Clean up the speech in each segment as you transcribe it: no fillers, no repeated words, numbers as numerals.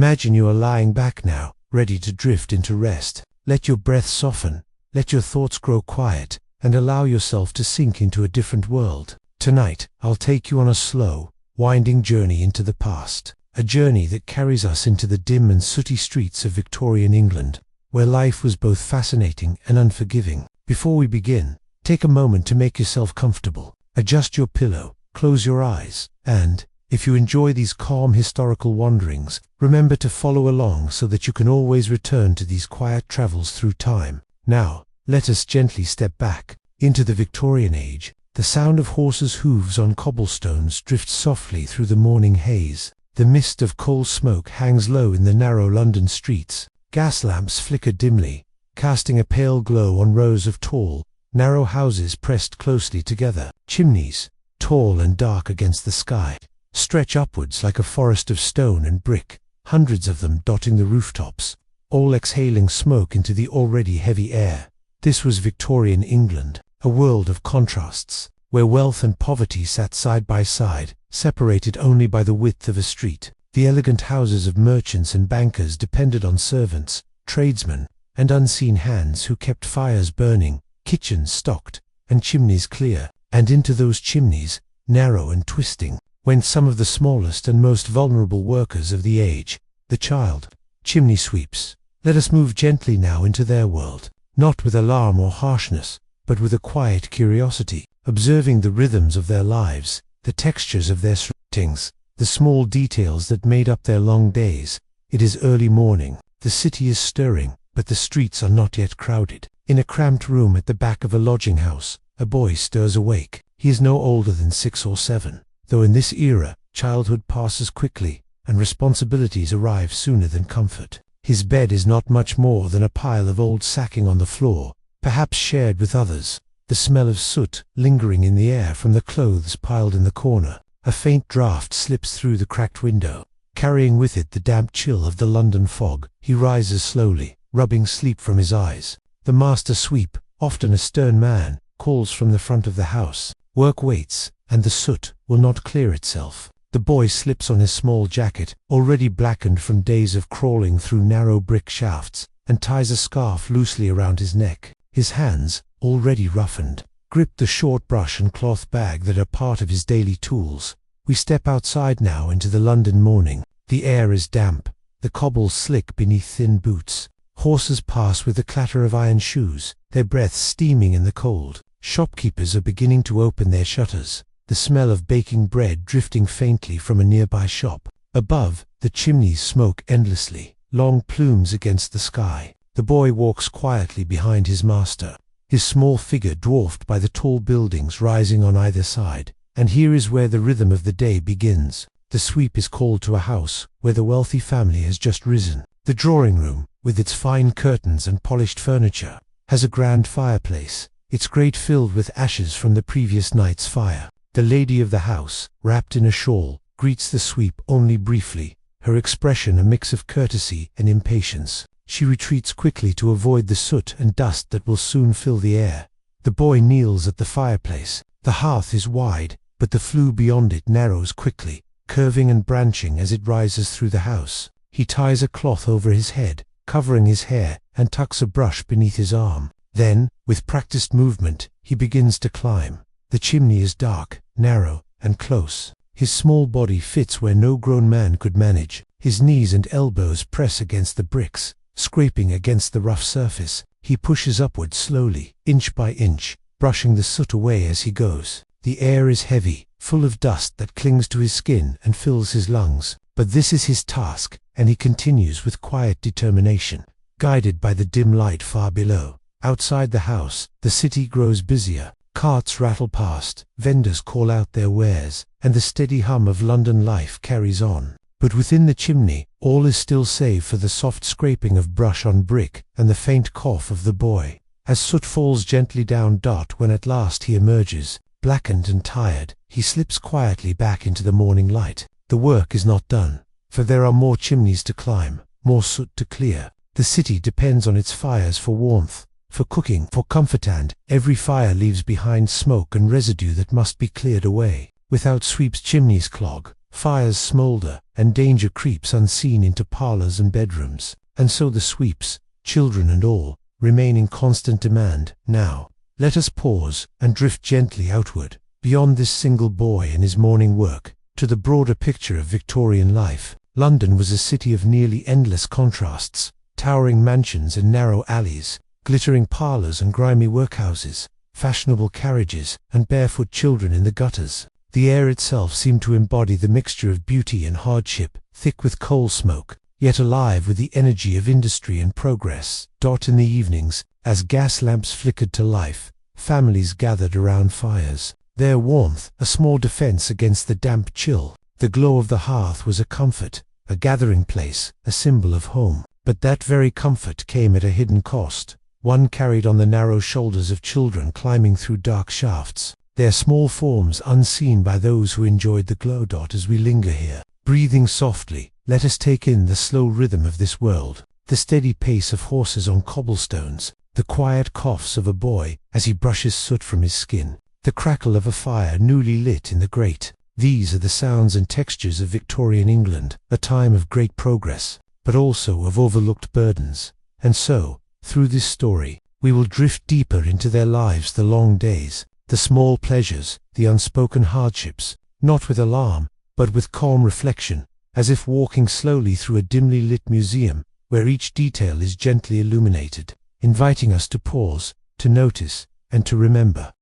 Imagine you are lying back now, ready to drift into rest. Let your breath soften, let your thoughts grow quiet, and allow yourself to sink into a different world. Tonight, I'll take you on a slow, winding journey into the past. A journey that carries us into the dim and sooty streets of Victorian England, where life was both fascinating and unforgiving. Before we begin, take a moment to make yourself comfortable. Adjust your pillow, close your eyes, and, if you enjoy these calm historical wanderings, remember to follow along so that you can always return to these quiet travels through time. Now, let us gently step back into the Victorian age. The sound of horses' hooves on cobblestones drifts softly through the morning haze. The mist of coal smoke hangs low in the narrow London streets. Gas lamps flicker dimly, casting a pale glow on rows of tall, narrow houses pressed closely together. Chimneys, tall and dark against the sky, stretch upwards like a forest of stone and brick, hundreds of them dotting the rooftops, all exhaling smoke into the already heavy air. This was Victorian England, a world of contrasts, where wealth and poverty sat side by side, separated only by the width of a street. The elegant houses of merchants and bankers depended on servants, tradesmen, and unseen hands who kept fires burning, kitchens stocked, and chimneys clear. And into those chimneys, narrow and twisting, went some of the smallest and most vulnerable workers of the age, the child chimney sweeps. Let us move gently now into their world, not with alarm or harshness, but with a quiet curiosity, observing the rhythms of their lives, the textures of their surroundings, the small details that made up their long days. It is early morning. The city is stirring, but the streets are not yet crowded. In a cramped room at the back of a lodging house, a boy stirs awake. He is no older than 6 or 7, though in this era, childhood passes quickly, and responsibilities arrive sooner than comfort. His bed is not much more than a pile of old sacking on the floor, perhaps shared with others, the smell of soot lingering in the air from the clothes piled in the corner. A faint draught slips through the cracked window, carrying with it the damp chill of the London fog. He rises slowly, rubbing sleep from his eyes. The master sweep, often a stern man, calls from the front of the house. Work waits, and the soot will not clear itself. The boy slips on his small jacket, already blackened from days of crawling through narrow brick shafts, and ties a scarf loosely around his neck. His hands, already roughened, grip the short brush and cloth bag that are part of his daily tools. We step outside now into the London morning. The air is damp, the cobbles slick beneath thin boots. Horses pass with the clatter of iron shoes, their breaths steaming in the cold. Shopkeepers are beginning to open their shutters, the smell of baking bread drifting faintly from a nearby shop. Above, the chimneys smoke endlessly, long plumes against the sky. The boy walks quietly behind his master, his small figure dwarfed by the tall buildings rising on either side. And here is where the rhythm of the day begins. The sweep is called to a house where the wealthy family has just risen. The drawing room, with its fine curtains and polished furniture, has a grand fireplace, its grate filled with ashes from the previous night's fire. The lady of the house, wrapped in a shawl, greets the sweep only briefly, her expression a mix of courtesy and impatience. She retreats quickly to avoid the soot and dust that will soon fill the air. The boy kneels at the fireplace. The hearth is wide, but the flue beyond it narrows quickly, curving and branching as it rises through the house. He ties a cloth over his head, covering his hair, and tucks a brush beneath his arm. Then, with practiced movement, he begins to climb. The chimney is dark, narrow, and close. His small body fits where no grown man could manage. His knees and elbows press against the bricks, scraping against the rough surface. He pushes upward slowly, inch by inch, brushing the soot away as he goes. The air is heavy, full of dust that clings to his skin and fills his lungs. But this is his task, and he continues with quiet determination, guided by the dim light far below. Outside the house, the city grows busier. Carts rattle past, vendors call out their wares, and the steady hum of London life carries on. But within the chimney, all is still save for the soft scraping of brush on brick and the faint cough of the boy. As soot falls gently down, when at last he emerges, blackened and tired, he slips quietly back into the morning light. The work is not done, for there are more chimneys to climb, more soot to clear. The city depends on its fires for warmth, for cooking, for comfort, and every fire leaves behind smoke and residue that must be cleared away. Without sweeps, chimneys clog, Fires smoulder, and danger creeps unseen into parlors and bedrooms. And so the sweeps, children and all, remain in constant demand. Now, let us pause and drift gently outward, beyond this single boy and his morning work, to the broader picture of Victorian life. London was a city of nearly endless contrasts, towering mansions and narrow alleys, glittering parlors and grimy workhouses, fashionable carriages and barefoot children in the gutters. The air itself seemed to embody the mixture of beauty and hardship, thick with coal smoke, yet alive with the energy of industry and progress. In the evenings, as gas lamps flickered to life, families gathered around fires. Their warmth, a small defense against the damp chill. The glow of the hearth was a comfort, a gathering place, a symbol of home. But that very comfort came at a hidden cost, one carried on the narrow shoulders of children climbing through dark shafts, their small forms unseen by those who enjoyed the glow. As we linger here, breathing softly, let us take in the slow rhythm of this world, the steady pace of horses on cobblestones, the quiet coughs of a boy as he brushes soot from his skin, the crackle of a fire newly lit in the grate. These are the sounds and textures of Victorian England, a time of great progress, but also of overlooked burdens. And so, through this story, we will drift deeper into their lives, the long days, the small pleasures, the unspoken hardships, not with alarm, but with calm reflection, as if walking slowly through a dimly lit museum, where each detail is gently illuminated, inviting us to pause, to notice, and to remember.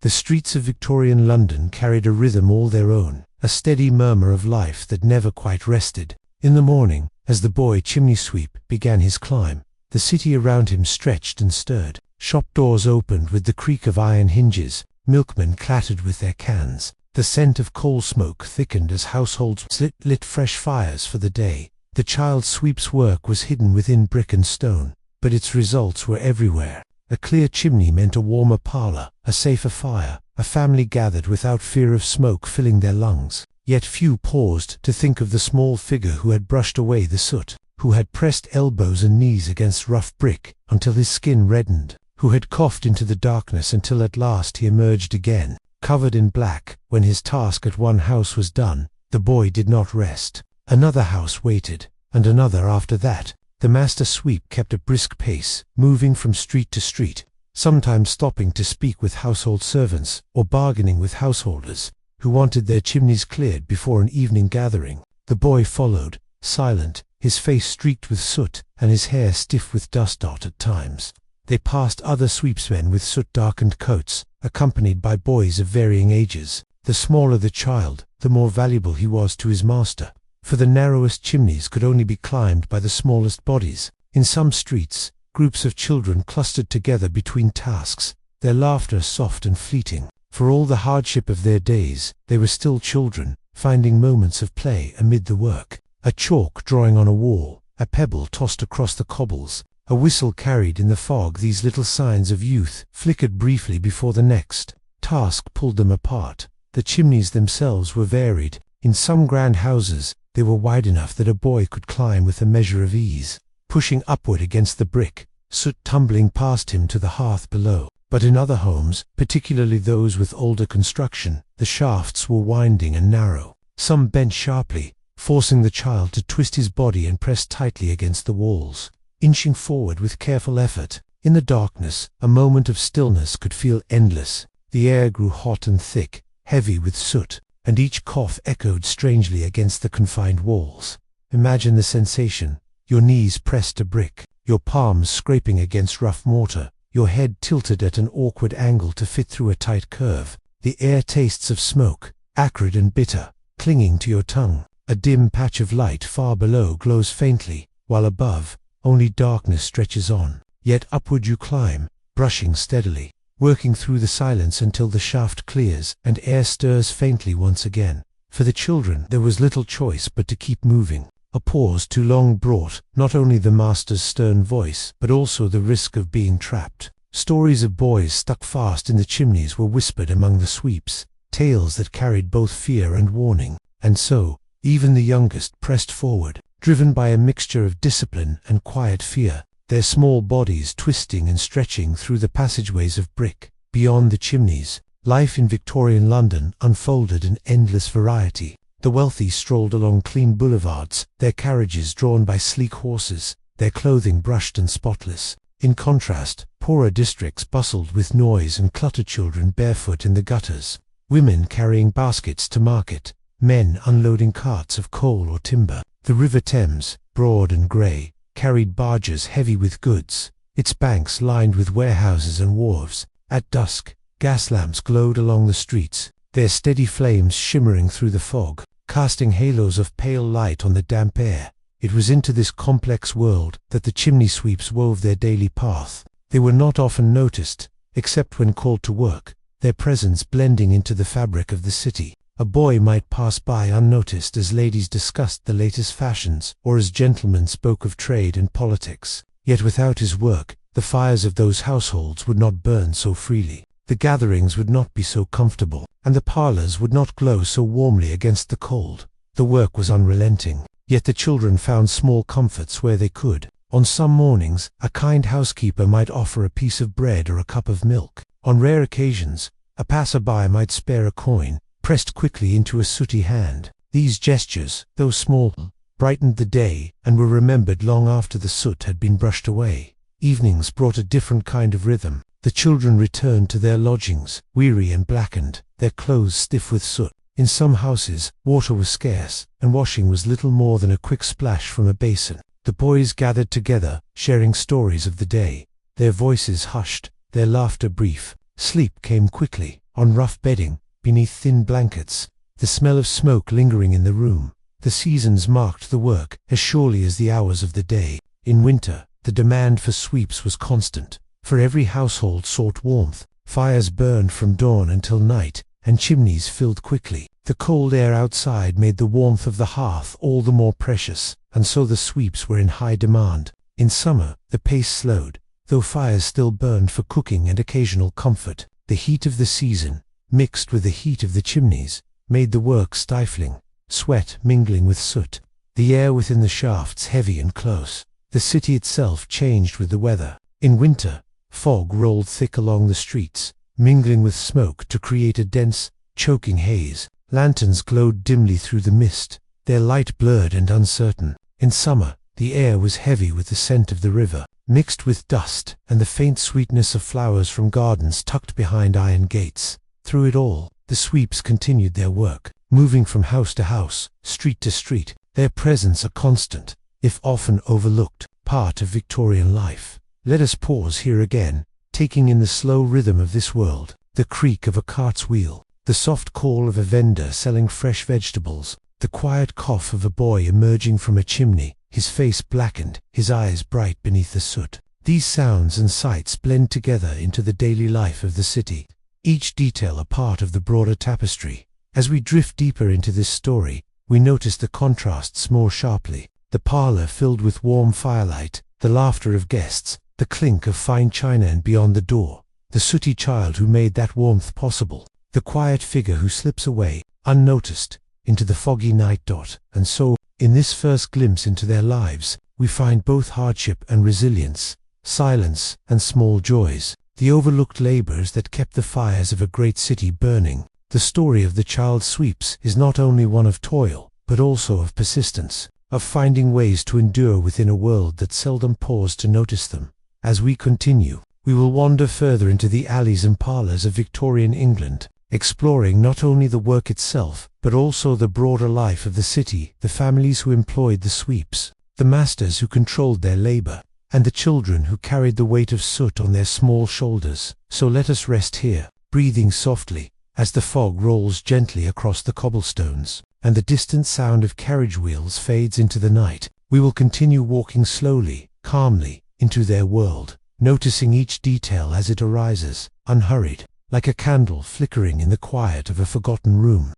The streets of Victorian London carried a rhythm all their own, a steady murmur of life that never quite rested. In the morning, as the boy chimney sweep began his climb, the city around him stretched and stirred. Shop doors opened with the creak of iron hinges, milkmen clattered with their cans. The scent of coal smoke thickened as households lit fresh fires for the day. The child sweep's work was hidden within brick and stone, but its results were everywhere. A clear chimney meant a warmer parlor, a safer fire, a family gathered without fear of smoke filling their lungs. Yet few paused to think of the small figure who had brushed away the soot, who had pressed elbows and knees against rough brick until his skin reddened, who had coughed into the darkness until at last he emerged again, covered in black. When his task at one house was done, the boy did not rest. Another house waited, and another after that. The master sweep kept a brisk pace, moving from street to street, sometimes stopping to speak with household servants or bargaining with householders who wanted their chimneys cleared before an evening gathering. The boy followed, silent, his face streaked with soot and his hair stiff with dust. At times, they passed other sweepsmen with soot-darkened coats, accompanied by boys of varying ages. The smaller the child, the more valuable he was to his master, for the narrowest chimneys could only be climbed by the smallest bodies. In some streets, groups of children clustered together between tasks, their laughter soft and fleeting. For all the hardship of their days, they were still children, finding moments of play amid the work. A chalk drawing on a wall, a pebble tossed across the cobbles, a whistle carried in the fog. These little signs of youth flickered briefly before the next task pulled them apart. The chimneys themselves were varied. In some grand houses, they were wide enough that a boy could climb with a measure of ease, pushing upward against the brick, soot tumbling past him to the hearth below. But in other homes, particularly those with older construction, the shafts were winding and narrow. Some bent sharply, forcing the child to twist his body and press tightly against the walls, inching forward with careful effort. In the darkness, a moment of stillness could feel endless. The air grew hot and thick, heavy with soot, and each cough echoed strangely against the confined walls. Imagine the sensation, your knees pressed to brick, your palms scraping against rough mortar, your head tilted at an awkward angle to fit through a tight curve. The air tastes of smoke, acrid and bitter, clinging to your tongue. A dim patch of light far below glows faintly, while above, only darkness stretches on. Yet upward you climb, brushing steadily, working through the silence until the shaft clears and air stirs faintly once again. For the children, there was little choice but to keep moving. A pause too long brought not only the master's stern voice, but also the risk of being trapped. Stories of boys stuck fast in the chimneys were whispered among the sweeps, tales that carried both fear and warning. And so, even the youngest pressed forward, driven by a mixture of discipline and quiet fear, their small bodies twisting and stretching through the passageways of brick. Beyond the chimneys, life in Victorian London unfolded in endless variety. The wealthy strolled along clean boulevards, their carriages drawn by sleek horses, their clothing brushed and spotless. In contrast, poorer districts bustled with noise and cluttered children barefoot in the gutters, women carrying baskets to market, men unloading carts of coal or timber. The River Thames, broad and grey, carried barges heavy with goods, its banks lined with warehouses and wharves. At dusk, gas lamps glowed along the streets, their steady flames shimmering through the fog, casting halos of pale light on the damp air. It was into this complex world that the chimney sweeps wove their daily path. They were not often noticed, except when called to work, their presence blending into the fabric of the city. A boy might pass by unnoticed as ladies discussed the latest fashions, or as gentlemen spoke of trade and politics. Yet without his work, the fires of those households would not burn so freely. The gatherings would not be so comfortable, and the parlours would not glow so warmly against the cold. The work was unrelenting, yet the children found small comforts where they could. On some mornings, a kind housekeeper might offer a piece of bread or a cup of milk. On rare occasions, a passer-by might spare a coin, pressed quickly into a sooty hand. These gestures, though small, brightened the day and were remembered long after the soot had been brushed away. Evenings brought a different kind of rhythm. The children returned to their lodgings, weary and blackened, their clothes stiff with soot. In some houses, water was scarce, and washing was little more than a quick splash from a basin. The boys gathered together, sharing stories of the day, their voices hushed, their laughter brief. Sleep came quickly, on rough bedding, beneath thin blankets, the smell of smoke lingering in the room. The seasons marked the work as surely as the hours of the day. In winter, the demand for sweeps was constant, for every household sought warmth. Fires burned from dawn until night, and chimneys filled quickly. The cold air outside made the warmth of the hearth all the more precious, and so the sweeps were in high demand. In summer, the pace slowed, though fires still burned for cooking and occasional comfort. The heat of the season, mixed with the heat of the chimneys, made the work stifling, sweat mingling with soot, the air within the shafts heavy and close. The city itself changed with the weather. In winter, fog rolled thick along the streets, mingling with smoke to create a dense, choking haze. Lanterns glowed dimly through the mist, their light blurred and uncertain. In summer, the air was heavy with the scent of the river, mixed with dust and the faint sweetness of flowers from gardens tucked behind iron gates. Through it all, the sweeps continued their work, moving from house to house, street to street, their presence a constant, if often overlooked, part of Victorian life. Let us pause here again, taking in the slow rhythm of this world, the creak of a cart's wheel, the soft call of a vendor selling fresh vegetables, the quiet cough of a boy emerging from a chimney, his face blackened, his eyes bright beneath the soot. These sounds and sights blend together into the daily life of the city, each detail a part of the broader tapestry. As we drift deeper into this story, we notice the contrasts more sharply. The parlour filled with warm firelight, the laughter of guests, the clink of fine china, and beyond the door, the sooty child who made that warmth possible, the quiet figure who slips away, unnoticed, into the foggy night. And so, in this first glimpse into their lives, we find both hardship and resilience, silence and small joys, the overlooked labours that kept the fires of a great city burning. The story of the child sweeps is not only one of toil, but also of persistence, of finding ways to endure within a world that seldom paused to notice them. As we continue, we will wander further into the alleys and parlours of Victorian England, exploring not only the work itself, but also the broader life of the city, the families who employed the sweeps, the masters who controlled their labour, and the children who carried the weight of soot on their small shoulders. So let us rest here, breathing softly, as the fog rolls gently across the cobblestones, and the distant sound of carriage wheels fades into the night. We will continue walking slowly, calmly, into their world, noticing each detail as it arises, unhurried, like a candle flickering in the quiet of a forgotten room.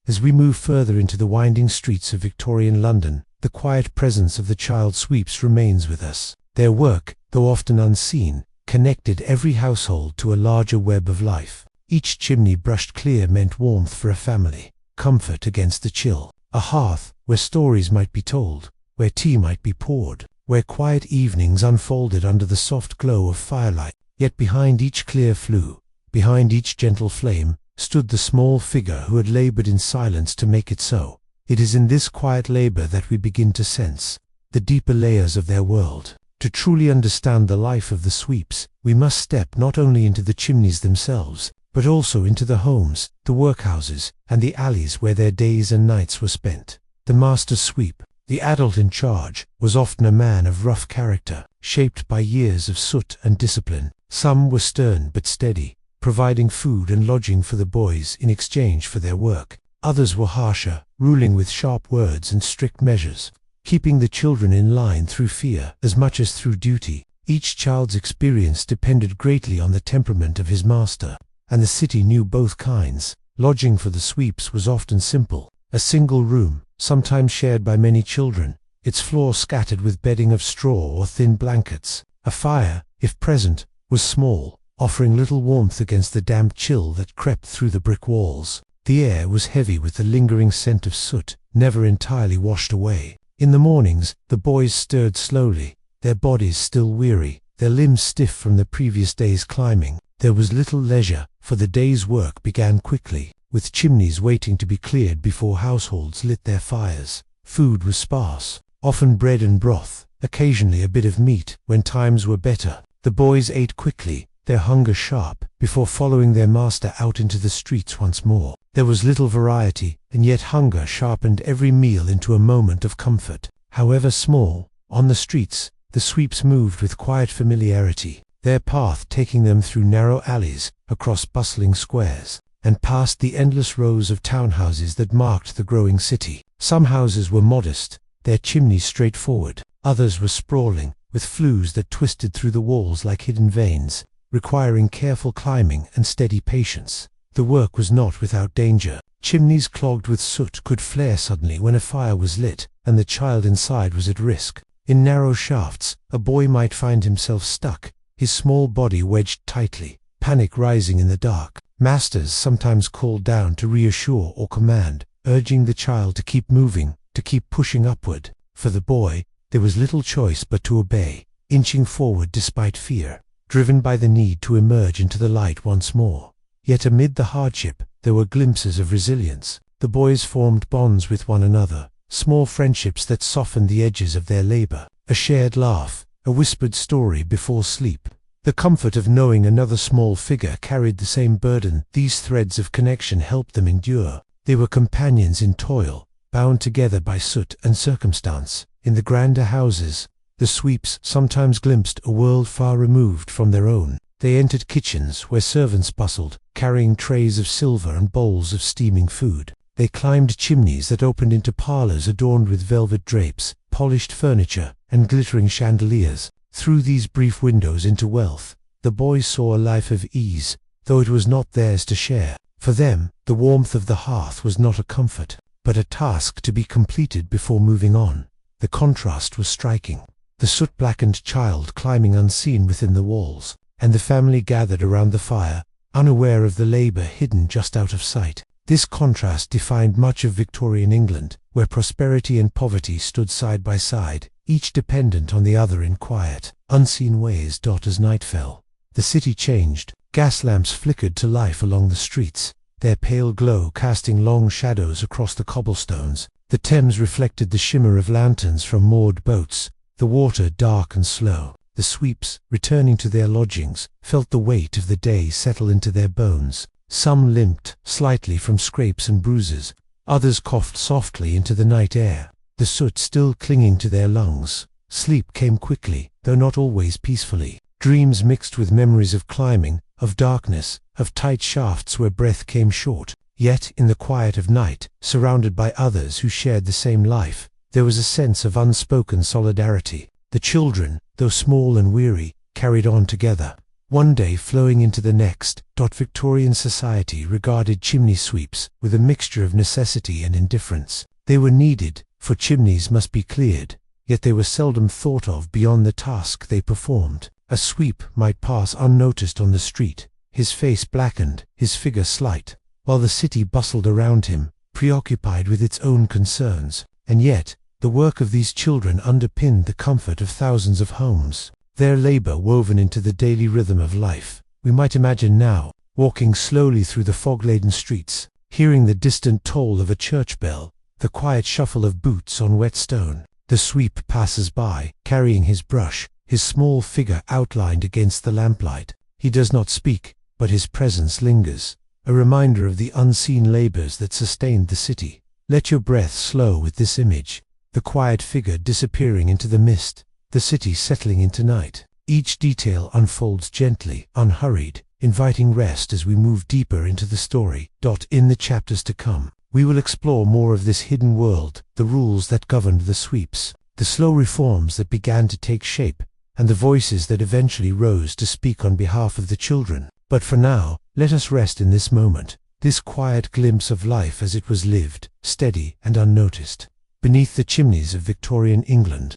As we move further into the winding streets of Victorian London, the quiet presence of the child sweeps remains with us. Their work, though often unseen, connected every household to a larger web of life. Each chimney brushed clear meant warmth for a family, comfort against the chill, a hearth where stories might be told, where tea might be poured, where quiet evenings unfolded under the soft glow of firelight. Yet behind each clear flue, behind each gentle flame, stood the small figure who had laboured in silence to make it so. It is in this quiet labor that we begin to sense the deeper layers of their world. To truly understand the life of the sweeps, we must step not only into the chimneys themselves, but also into the homes, the workhouses, and the alleys where their days and nights were spent. The master sweep, the adult in charge, was often a man of rough character, shaped by years of soot and discipline. Some were stern but steady, providing food and lodging for the boys in exchange for their work. Others were harsher, ruling with sharp words and strict measures, keeping the children in line through fear as much as through duty. Each child's experience depended greatly on the temperament of his master, and the city knew both kinds. Lodging for the sweeps was often simple, a single room, sometimes shared by many children, its floor scattered with bedding of straw or thin blankets. A fire, if present, was small, offering little warmth against the damp chill that crept through the brick walls. The air was heavy with the lingering scent of soot, never entirely washed away. In the mornings, the boys stirred slowly, their bodies still weary, their limbs stiff from the previous day's climbing. There was little leisure, for the day's work began quickly, with chimneys waiting to be cleared before households lit their fires. Food was sparse, often bread and broth, occasionally a bit of meat when times were better. The boys ate quickly, their hunger sharp, before following their master out into the streets once more. There was little variety, and yet hunger sharpened every meal into a moment of comfort. However small, on the streets, the sweeps moved with quiet familiarity, their path taking them through narrow alleys, across bustling squares, and past the endless rows of townhouses that marked the growing city. Some houses were modest, their chimneys straightforward. Others were sprawling, with flues that twisted through the walls like hidden veins, requiring careful climbing and steady patience. The work was not without danger. Chimneys clogged with soot could flare suddenly when a fire was lit, and the child inside was at risk. In narrow shafts, a boy might find himself stuck, his small body wedged tightly, panic rising in the dark. Masters sometimes called down to reassure or command, urging the child to keep moving, to keep pushing upward. For the boy, there was little choice but to obey, inching forward despite fear, driven by the need to emerge into the light once more. Yet amid the hardship, there were glimpses of resilience. The boys formed bonds with one another, small friendships that softened the edges of their labor. A shared laugh, a whispered story before sleep. The comfort of knowing another small figure carried the same burden. These threads of connection helped them endure. They were companions in toil, bound together by soot and circumstance. In the grander houses, the sweeps sometimes glimpsed a world far removed from their own. They entered kitchens where servants bustled, carrying trays of silver and bowls of steaming food. They climbed chimneys that opened into parlors adorned with velvet drapes, polished furniture, and glittering chandeliers. Through these brief windows into wealth, the boys saw a life of ease, though it was not theirs to share. For them, the warmth of the hearth was not a comfort, but a task to be completed before moving on. The contrast was striking. The soot-blackened child climbing unseen within the walls, and the family gathered around the fire, unaware of the labor hidden just out of sight. This contrast defined much of Victorian England, where prosperity and poverty stood side by side, each dependent on the other in quiet, unseen ways. As night fell, the city changed. Gas lamps flickered to life along the streets, their pale glow casting long shadows across the cobblestones. The Thames reflected the shimmer of lanterns from moored boats, the water dark and slow. The sweeps, returning to their lodgings, felt the weight of the day settle into their bones. Some limped slightly from scrapes and bruises, others coughed softly into the night air, the soot still clinging to their lungs. Sleep came quickly, though not always peacefully. Dreams mixed with memories of climbing, of darkness, of tight shafts where breath came short. Yet, in the quiet of night, surrounded by others who shared the same life, there was a sense of unspoken solidarity. The children, though small and weary, carried on together, one day flowing into the next. Victorian society regarded chimney sweeps with a mixture of necessity and indifference. They were needed, for chimneys must be cleared, yet they were seldom thought of beyond the task they performed. A sweep might pass unnoticed on the street, his face blackened, his figure slight, while the city bustled around him, preoccupied with its own concerns. And yet, the work of these children underpinned the comfort of thousands of homes, their labor woven into the daily rhythm of life. We might imagine now, walking slowly through the fog-laden streets, hearing the distant toll of a church bell, the quiet shuffle of boots on wet stone. The sweep passes by, carrying his brush, his small figure outlined against the lamplight. He does not speak, but his presence lingers, a reminder of the unseen labors that sustained the city. Let your breath slow with this image, the quiet figure disappearing into the mist, the city settling into night. Each detail unfolds gently, unhurried, inviting rest as we move deeper into the story. In the chapters to come, we will explore more of this hidden world, the rules that governed the sweeps, the slow reforms that began to take shape, and the voices that eventually rose to speak on behalf of the children. But for now, let us rest in this moment, this quiet glimpse of life as it was lived, steady and unnoticed, beneath the chimneys of Victorian England.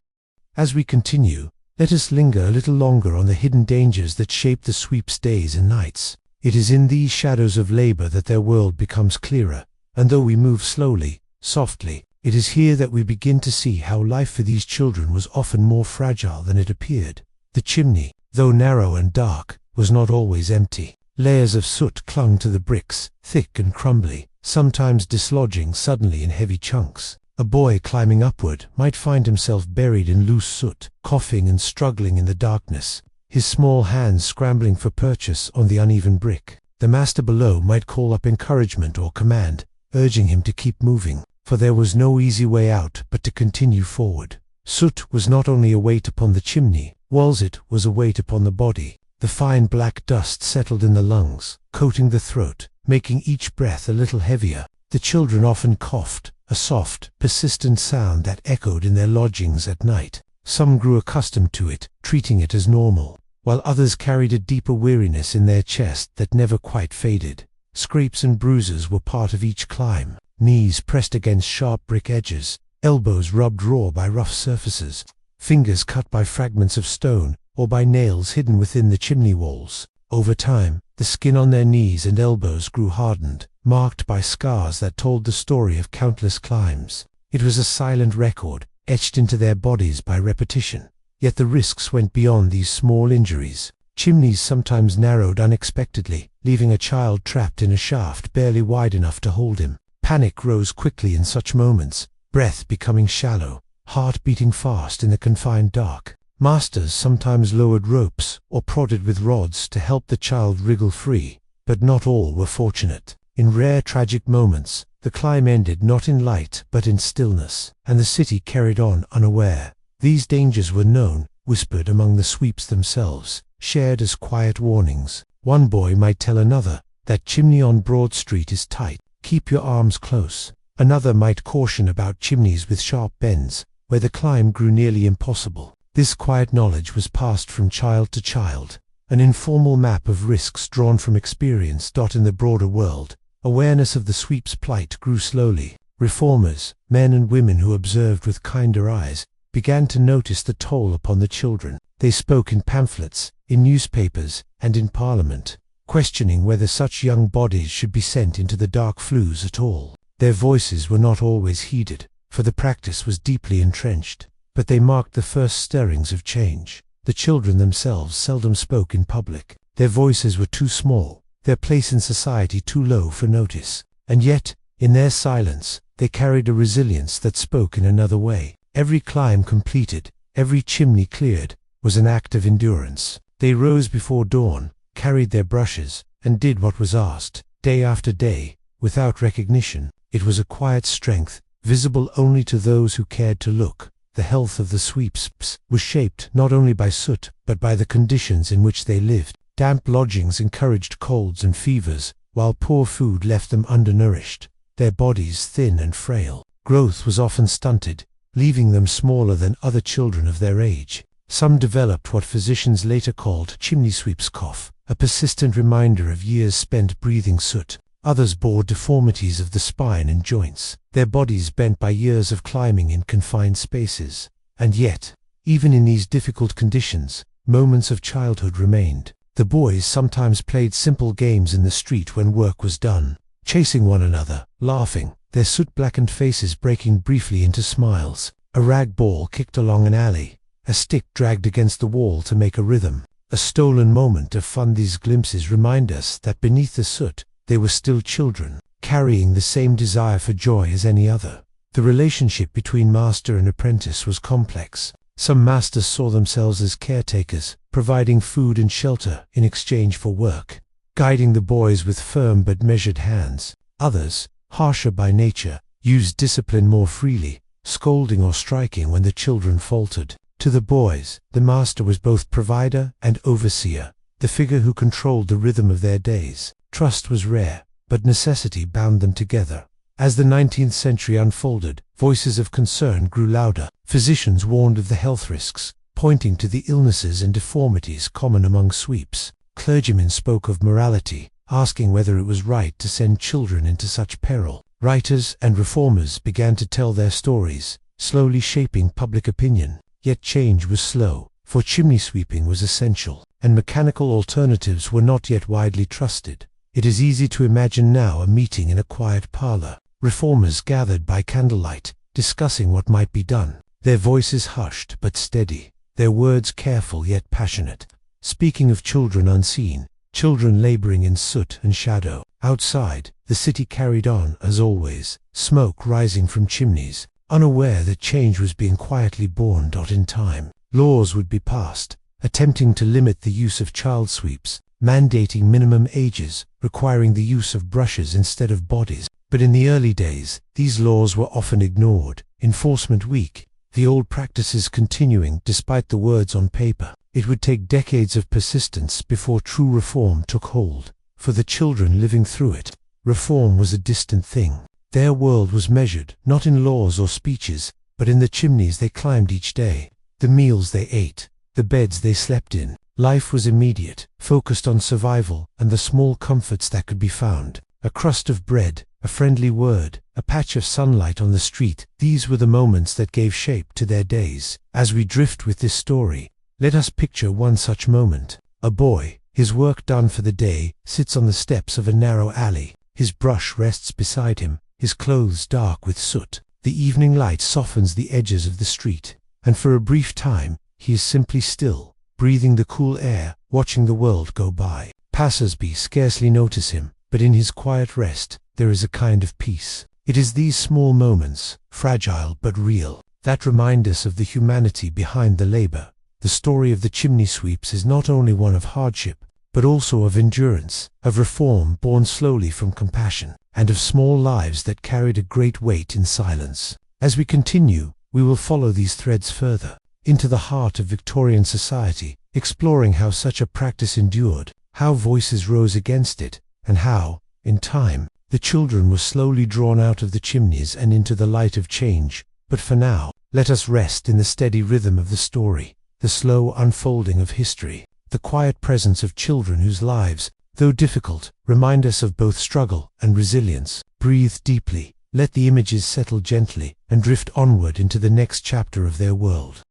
As we continue, let us linger a little longer on the hidden dangers that shaped the sweeps' days and nights. It is in these shadows of labor that their world becomes clearer, and though we move slowly, softly, it is here that we begin to see how life for these children was often more fragile than it appeared. The chimney, though narrow and dark, was not always empty. Layers of soot clung to the bricks, thick and crumbly, sometimes dislodging suddenly in heavy chunks. A boy climbing upward might find himself buried in loose soot, coughing and struggling in the darkness, his small hands scrambling for purchase on the uneven brick. The master below might call up encouragement or command, urging him to keep moving, for there was no easy way out but to continue forward. Soot was not only a weight upon the chimney, whilst it was a weight upon the body. The fine black dust settled in the lungs, coating the throat, making each breath a little heavier. The children often coughed, a soft, persistent sound that echoed in their lodgings at night. Some grew accustomed to it, treating it as normal, while others carried a deeper weariness in their chest that never quite faded. Scrapes and bruises were part of each climb, knees pressed against sharp brick edges, elbows rubbed raw by rough surfaces, fingers cut by fragments of stone or by nails hidden within the chimney walls. Over time, the skin on their knees and elbows grew hardened, marked by scars that told the story of countless climbs. It was a silent record, etched into their bodies by repetition. Yet the risks went beyond these small injuries. Chimneys sometimes narrowed unexpectedly, leaving a child trapped in a shaft barely wide enough to hold him. Panic rose quickly in such moments, breath becoming shallow, heart beating fast in the confined dark. Masters sometimes lowered ropes or prodded with rods to help the child wriggle free, but not all were fortunate. In rare tragic moments, the climb ended not in light but in stillness, and the city carried on unaware. These dangers were known, whispered among the sweeps themselves, shared as quiet warnings. One boy might tell another, "That chimney on Broad Street is tight, keep your arms close." Another might caution about chimneys with sharp bends, where the climb grew nearly impossible. This quiet knowledge was passed from child to child, an informal map of risks drawn from experience. In the broader world, awareness of the sweeps' plight grew slowly. Reformers, men and women who observed with kinder eyes, began to notice the toll upon the children. They spoke in pamphlets, in newspapers, and in Parliament, questioning whether such young bodies should be sent into the dark flues at all. Their voices were not always heeded, for the practice was deeply entrenched, but they marked the first stirrings of change. The children themselves seldom spoke in public. Their voices were too small, their place in society too low for notice, and yet, in their silence, they carried a resilience that spoke in another way. Every climb completed, every chimney cleared, was an act of endurance. They rose before dawn, carried their brushes, and did what was asked, day after day, without recognition. It was a quiet strength, visible only to those who cared to look. The health of the sweeps was shaped not only by soot, but by the conditions in which they lived. Damp lodgings encouraged colds and fevers, while poor food left them undernourished, their bodies thin and frail. Growth was often stunted, leaving them smaller than other children of their age. Some developed what physicians later called chimney sweep's cough, a persistent reminder of years spent breathing soot. Others bore deformities of the spine and joints, their bodies bent by years of climbing in confined spaces. And yet, even in these difficult conditions, moments of childhood remained. The boys sometimes played simple games in the street when work was done, chasing one another, laughing, their soot-blackened faces breaking briefly into smiles. A rag ball kicked along an alley, a stick dragged against the wall to make a rhythm. A stolen moment of fun. These glimpses remind us that beneath the soot, they were still children, carrying the same desire for joy as any other. The relationship between master and apprentice was complex. Some masters saw themselves as caretakers, providing food and shelter in exchange for work, guiding the boys with firm but measured hands. Others, harsher by nature, used discipline more freely, scolding or striking when the children faltered. To the boys, the master was both provider and overseer, the figure who controlled the rhythm of their days. Trust was rare, but necessity bound them together. As the 19th century unfolded, voices of concern grew louder. Physicians warned of the health risks, pointing to the illnesses and deformities common among sweeps. Clergymen spoke of morality, asking whether it was right to send children into such peril. Writers and reformers began to tell their stories, slowly shaping public opinion. Yet change was slow, for chimney sweeping was essential, and mechanical alternatives were not yet widely trusted. It is easy to imagine now a meeting in a quiet parlor. Reformers gathered by candlelight, discussing what might be done. Their voices hushed but steady, their words careful yet passionate, speaking of children unseen, children laboring in soot and shadow. Outside, the city carried on as always, smoke rising from chimneys, unaware that change was being quietly born. In time, laws would be passed, attempting to limit the use of child sweeps, mandating minimum ages, requiring the use of brushes instead of bodies. But in the early days, these laws were often ignored, enforcement weak, the old practices continuing despite the words on paper. It would take decades of persistence before true reform took hold. For the children living through it, reform was a distant thing. Their world was measured not in laws or speeches, but in the chimneys they climbed each day, the meals they ate, the beds they slept in. Life was immediate, focused on survival and the small comforts that could be found. A crust of bread, a friendly word, a patch of sunlight on the street, these were the moments that gave shape to their days. As we drift with this story, let us picture one such moment. A boy, his work done for the day, sits on the steps of a narrow alley. His brush rests beside him, his clothes dark with soot. The evening light softens the edges of the street, and for a brief time, he is simply still, breathing the cool air, watching the world go by. Passers-by scarcely notice him, but in his quiet rest, there is a kind of peace. It is these small moments, fragile but real, that remind us of the humanity behind the labor. The story of the chimney sweeps is not only one of hardship, but also of endurance, of reform born slowly from compassion, and of small lives that carried a great weight in silence. As we continue, we will follow these threads further, into the heart of Victorian society, exploring how such a practice endured, how voices rose against it, and how, in time, the children were slowly drawn out of the chimneys and into the light of change. But for now, let us rest in the steady rhythm of the story, the slow unfolding of history, the quiet presence of children whose lives, though difficult, remind us of both struggle and resilience. Breathe deeply, let the images settle gently, and drift onward into the next chapter of their world.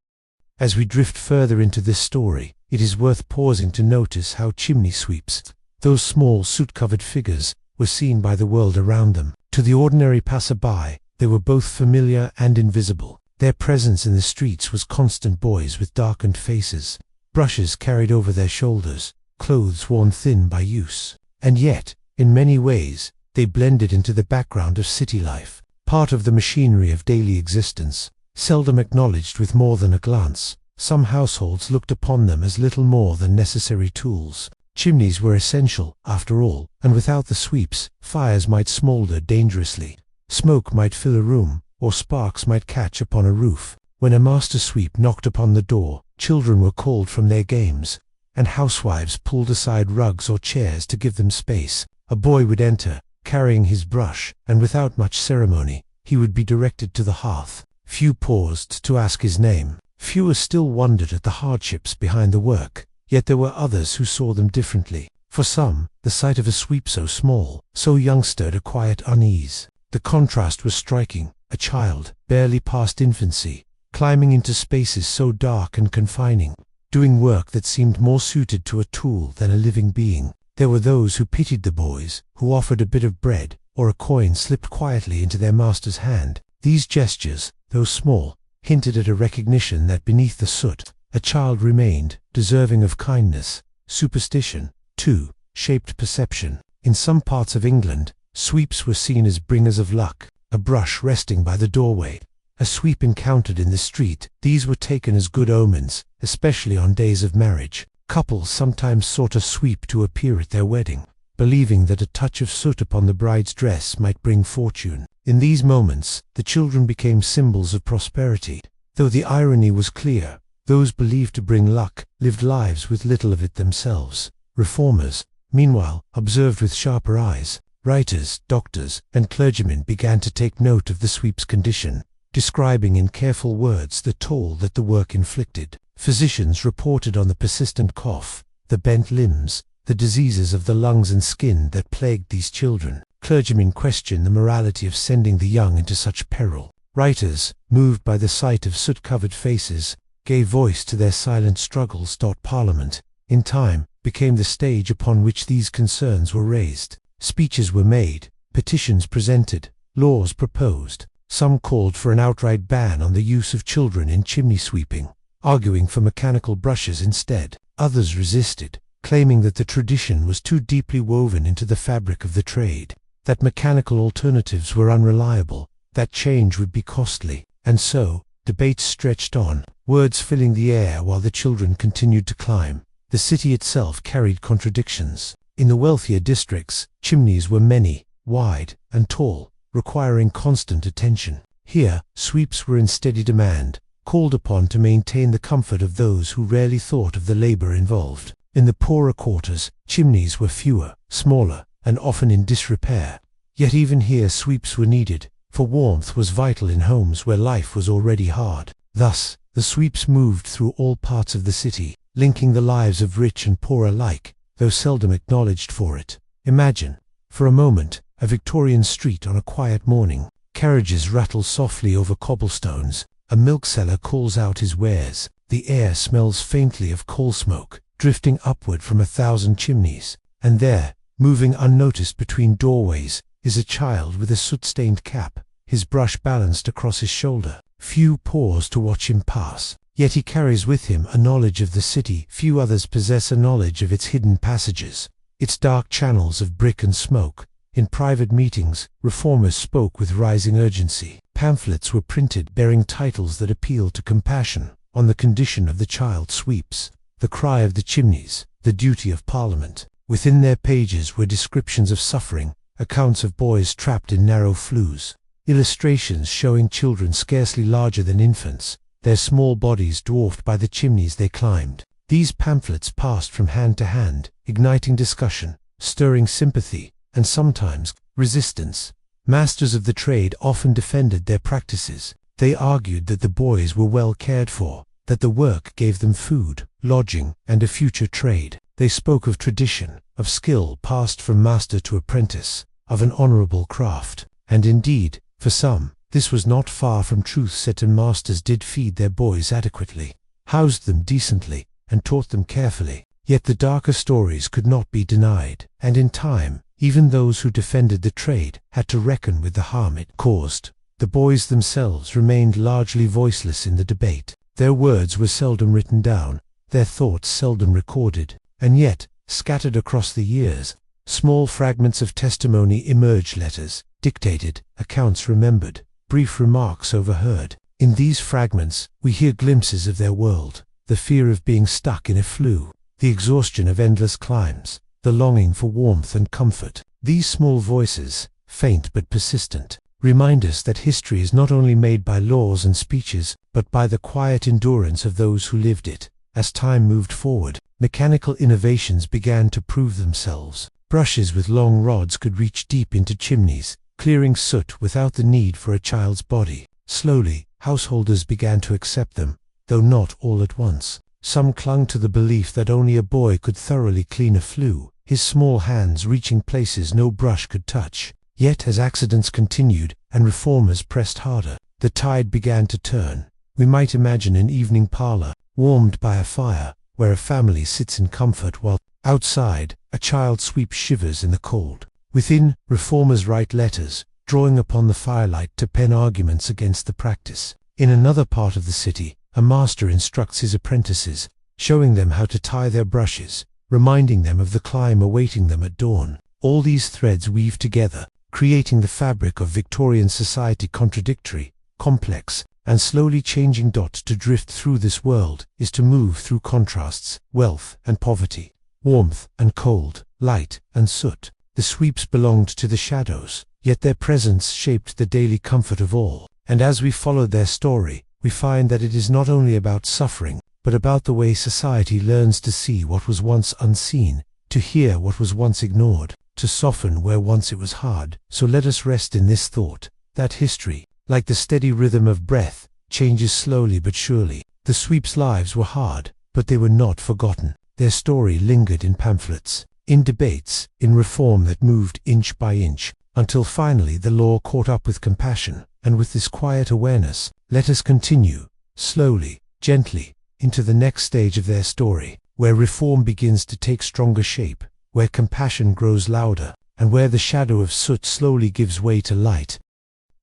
As we drift further into this story, it is worth pausing to notice how chimney sweeps, those small soot-covered figures, were seen by the world around them. To the ordinary passer-by, they were both familiar and invisible. Their presence in the streets was constant. Boys with darkened faces, brushes carried over their shoulders, clothes worn thin by use. And yet, in many ways, they blended into the background of city life, part of the machinery of daily existence, seldom acknowledged with more than a glance. Some households looked upon them as little more than necessary tools. Chimneys were essential, after all, and without the sweeps, fires might smolder dangerously. Smoke might fill a room, or sparks might catch upon a roof. When a master sweep knocked upon the door, children were called from their games, and housewives pulled aside rugs or chairs to give them space. A boy would enter, carrying his brush, and without much ceremony, he would be directed to the hearth. Few paused to ask his name. Fewer still wondered at the hardships behind the work. Yet there were others who saw them differently. For some, the sight of a sweep so small, so young stirred a quiet unease. The contrast was striking. A child, barely past infancy, climbing into spaces so dark and confining, doing work that seemed more suited to a tool than a living being. There were those who pitied the boys, who offered a bit of bread, or a coin slipped quietly into their master's hand. These gestures, though small, hinted at a recognition that beneath the soot, a child remained, deserving of kindness. Superstition, too, shaped perception. In some parts of England, sweeps were seen as bringers of luck. a brush resting by the doorway, a sweep encountered in the street. These were taken as good omens, especially on days of marriage. Couples sometimes sought a sweep to appear at their wedding, believing that a touch of soot upon the bride's dress might bring fortune. In these moments, the children became symbols of prosperity. Though the irony was clear, those believed to bring luck lived lives with little of it themselves. Reformers, meanwhile, observed with sharper eyes. Writers, doctors, and clergymen began to take note of the sweep's condition, describing in careful words the toll that the work inflicted. Physicians reported on the persistent cough, the bent limbs, the diseases of the lungs and skin that plagued these children. Clergymen questioned the morality of sending the young into such peril. Writers, moved by the sight of soot-covered faces, gave voice to their silent struggles. Parliament, in time, became the stage upon which these concerns were raised. Speeches were made, petitions presented, laws proposed. Some called for an outright ban on the use of children in chimney sweeping, arguing for mechanical brushes instead. Others resisted, claiming that the tradition was too deeply woven into the fabric of the trade, that mechanical alternatives were unreliable, that change would be costly. And so, debates stretched on, words filling the air while the children continued to climb. The city itself carried contradictions. In the wealthier districts, chimneys were many, wide, and tall, requiring constant attention. Here, sweeps were in steady demand, called upon to maintain the comfort of those who rarely thought of the labor involved. In the poorer quarters, chimneys were fewer, smaller, and often in disrepair. Yet even here sweeps were needed, for warmth was vital in homes where life was already hard. Thus, the sweeps moved through all parts of the city, linking the lives of rich and poor alike, though seldom acknowledged for it. Imagine, for a moment, a Victorian street on a quiet morning. Carriages rattle softly over cobblestones, a milk seller calls out his wares, the air smells faintly of coal smoke, drifting upward from 1,000 chimneys, and there, moving unnoticed between doorways, is a child with a soot-stained cap, his brush balanced across his shoulder. Few pause to watch him pass, yet he carries with him a knowledge of the city. Few others possess a knowledge of its hidden passages, its dark channels of brick and smoke. In private meetings, reformers spoke with rising urgency. Pamphlets were printed bearing titles that appealed to compassion on the condition of the child sweeps, the cry of the chimneys, the duty of Parliament. Within their pages were descriptions of suffering, accounts of boys trapped in narrow flues, illustrations showing children scarcely larger than infants, their small bodies dwarfed by the chimneys they climbed. These pamphlets passed from hand to hand, igniting discussion, stirring sympathy, and sometimes resistance. Masters of the trade often defended their practices. They argued that the boys were well cared for, that the work gave them food, lodging, and a future trade. They spoke of tradition, of skill passed from master to apprentice, of an honorable craft. And indeed, for some, this was not far from truth. Certain masters did feed their boys adequately, housed them decently, and taught them carefully. Yet the darker stories could not be denied, and in time, even those who defended the trade had to reckon with the harm it caused. The boys themselves remained largely voiceless in the debate. Their words were seldom written down, their thoughts seldom recorded, and yet, scattered across the years, small fragments of testimony emerged: letters dictated, accounts remembered, brief remarks overheard. In these fragments, we hear glimpses of their world, the fear of being stuck in a flue, the exhaustion of endless climbs, the longing for warmth and comfort. These small voices, faint but persistent, remind us that history is not only made by laws and speeches, but by the quiet endurance of those who lived it. As time moved forward, mechanical innovations began to prove themselves. Brushes with long rods could reach deep into chimneys, clearing soot without the need for a child's body. Slowly, householders began to accept them, though not all at once. Some clung to the belief that only a boy could thoroughly clean a flue, his small hands reaching places no brush could touch. Yet as accidents continued and reformers pressed harder, the tide began to turn. We might imagine an evening parlor, warmed by a fire, where a family sits in comfort while, outside, a child sweeps shivers in the cold. Within, reformers write letters, drawing upon the firelight to pen arguments against the practice. In another part of the city, a master instructs his apprentices, showing them how to tie their brushes, reminding them of the climb awaiting them at dawn. All these threads weave together, creating the fabric of Victorian society. Contradictory, complex, and slowly changing. To drift through this world is to move through contrasts, wealth and poverty, warmth and cold, light and soot. The sweeps belonged to the shadows, yet their presence shaped the daily comfort of all. And as we follow their story, we find that it is not only about suffering, but about the way society learns to see what was once unseen, to hear what was once ignored, to soften where once it was hard. So let us rest in this thought, that history, like the steady rhythm of breath, changes slowly but surely. The sweeps' lives were hard, but they were not forgotten. Their story lingered in pamphlets, in debates, in reform that moved inch by inch, until finally the law caught up with compassion. And with this quiet awareness, let us continue, slowly, gently, into the next stage of their story, where reform begins to take stronger shape, where compassion grows louder, and where the shadow of soot slowly gives way to light.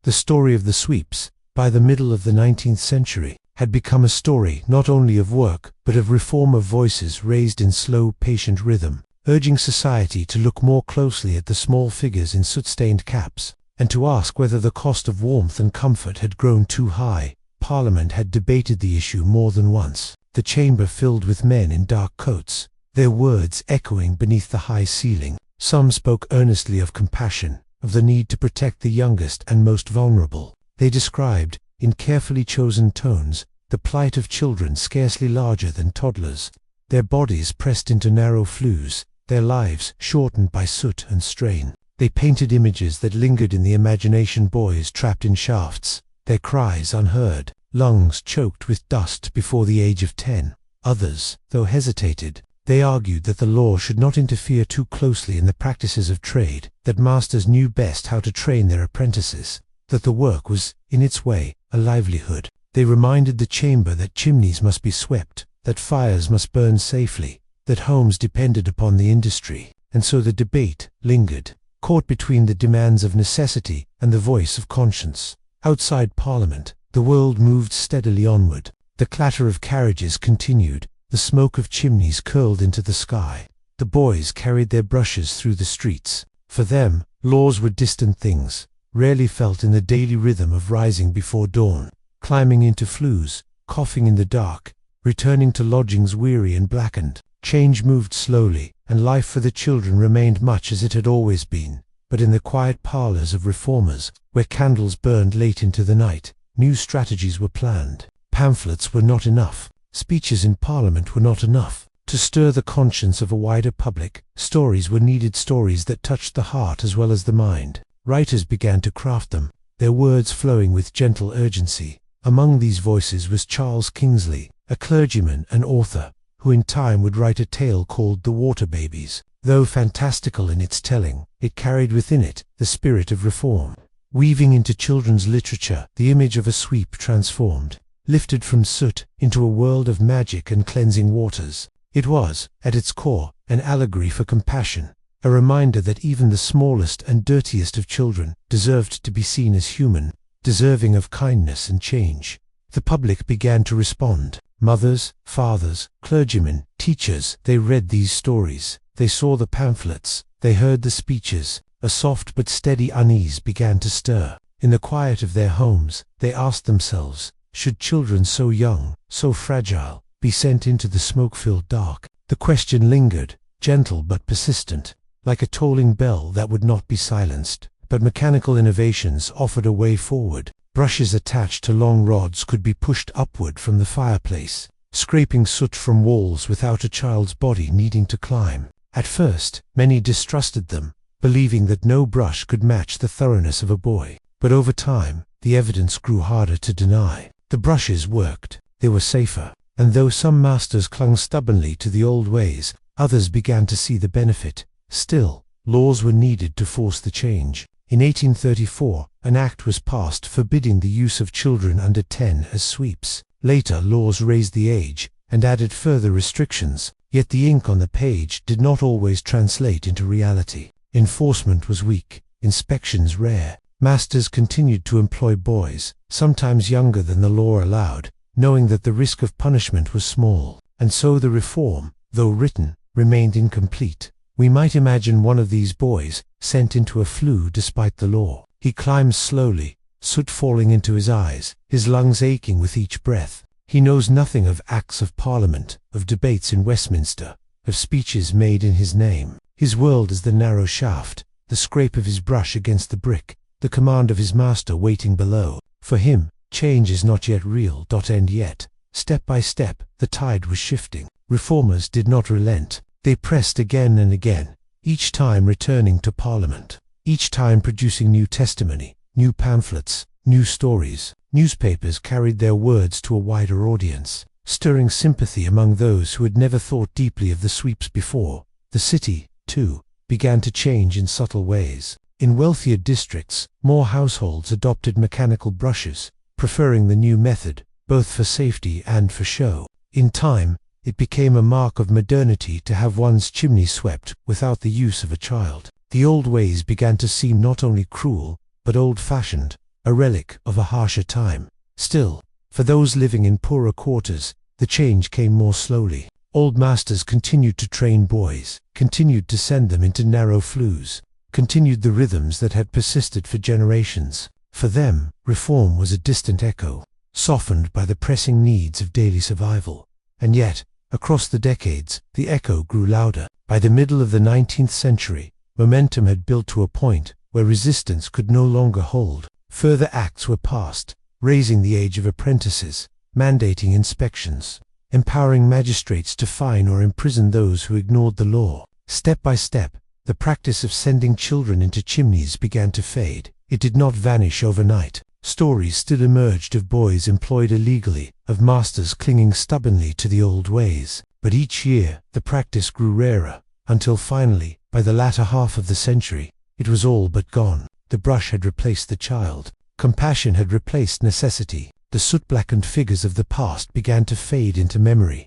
The story of the sweeps, by the middle of the 19th century, had become a story not only of work, but of reform, of voices raised in slow, patient rhythm, urging society to look more closely at the small figures in soot-stained caps, and to ask whether the cost of warmth and comfort had grown too high. Parliament had debated the issue more than once, the chamber filled with men in dark coats, their words echoing beneath the high ceiling. Some spoke earnestly of compassion, of the need to protect the youngest and most vulnerable. They described, in carefully chosen tones, the plight of children scarcely larger than toddlers, their bodies pressed into narrow flues, their lives shortened by soot and strain. They painted images that lingered in the imagination: boys trapped in shafts, their cries unheard, lungs choked with dust before the age of 10. Others, though hesitated, they argued that the law should not interfere too closely in the practices of trade, that masters knew best how to train their apprentices, that the work was, in its way, a livelihood. They reminded the chamber that chimneys must be swept, that fires must burn safely, that homes depended upon the industry. And so the debate lingered, caught between the demands of necessity and the voice of conscience. Outside Parliament, the world moved steadily onward. The clatter of carriages continued, the smoke of chimneys curled into the sky. The boys carried their brushes through the streets. For them, laws were distant things, rarely felt in the daily rhythm of rising before dawn, climbing into flues, coughing in the dark, returning to lodgings weary and blackened. Change moved slowly, and life for the children remained much as it had always been. But in the quiet parlours of reformers, where candles burned late into the night, new strategies were planned. Pamphlets were not enough. Speeches in Parliament were not enough. To stir the conscience of a wider public, stories were needed, stories that touched the heart as well as the mind. Writers began to craft them, their words flowing with gentle urgency. Among these voices was Charles Kingsley, a clergyman and author, who in time would write a tale called The Water Babies. Though fantastical in its telling, it carried within it the spirit of reform. Weaving into children's literature the image of a sweep transformed, lifted from soot into a world of magic and cleansing waters. It was, at its core, an allegory for compassion, a reminder that even the smallest and dirtiest of children deserved to be seen as human, deserving of kindness and change. The public began to respond. Mothers, fathers, clergymen, teachers, they read these stories, they saw the pamphlets, they heard the speeches. A soft but steady unease began to stir. In the quiet of their homes, they asked themselves, should children so young, so fragile, be sent into the smoke-filled dark? The question lingered, gentle but persistent, like a tolling bell that would not be silenced. But mechanical innovations offered a way forward. Brushes attached to long rods could be pushed upward from the fireplace, scraping soot from walls without a child's body needing to climb. At first, many distrusted them, believing that no brush could match the thoroughness of a boy. But over time, the evidence grew harder to deny. The brushes worked, they were safer, and though some masters clung stubbornly to the old ways, others began to see the benefit. Still, laws were needed to force the change. In 1834, an act was passed forbidding the use of children under 10 as sweeps. Later laws raised the age and added further restrictions, yet the ink on the page did not always translate into reality. Enforcement was weak, inspections rare. Masters continued to employ boys, sometimes younger than the law allowed, knowing that the risk of punishment was small. And so the reform, though written, remained incomplete. We might imagine one of these boys sent into a flue despite the law. He climbs slowly, soot falling into his eyes, his lungs aching with each breath. He knows nothing of Acts of Parliament, of debates in Westminster, of speeches made in his name. His world is the narrow shaft, the scrape of his brush against the brick, the command of his master waiting below. For him, change is not yet real. And yet, step by step, the tide was shifting. Reformers did not relent. They pressed again and again, each time returning to Parliament, each time producing new testimony, new pamphlets, new stories. Newspapers carried their words to a wider audience, stirring sympathy among those who had never thought deeply of the sweeps before. The city, too, began to change in subtle ways. In wealthier districts, more households adopted mechanical brushes, preferring the new method, both for safety and for show. In time, it became a mark of modernity to have one's chimney swept without the use of a child. The old ways began to seem not only cruel, but old-fashioned, a relic of a harsher time. Still, for those living in poorer quarters, the change came more slowly. Old masters continued to train boys, continued to send them into narrow flues, continued the rhythms that had persisted for generations. For them, reform was a distant echo, softened by the pressing needs of daily survival. And yet, across the decades, the echo grew louder. By the middle of the 19th century, momentum had built to a point where resistance could no longer hold. Further acts were passed, raising the age of apprentices, mandating inspections, empowering magistrates to fine or imprison those who ignored the law. Step by step, the practice of sending children into chimneys began to fade. It did not vanish overnight. Stories still emerged of boys employed illegally, of masters clinging stubbornly to the old ways. But each year, the practice grew rarer, until finally, by the latter half of the century, it was all but gone. The brush had replaced the child. Compassion had replaced necessity. The soot-blackened figures of the past began to fade into memory.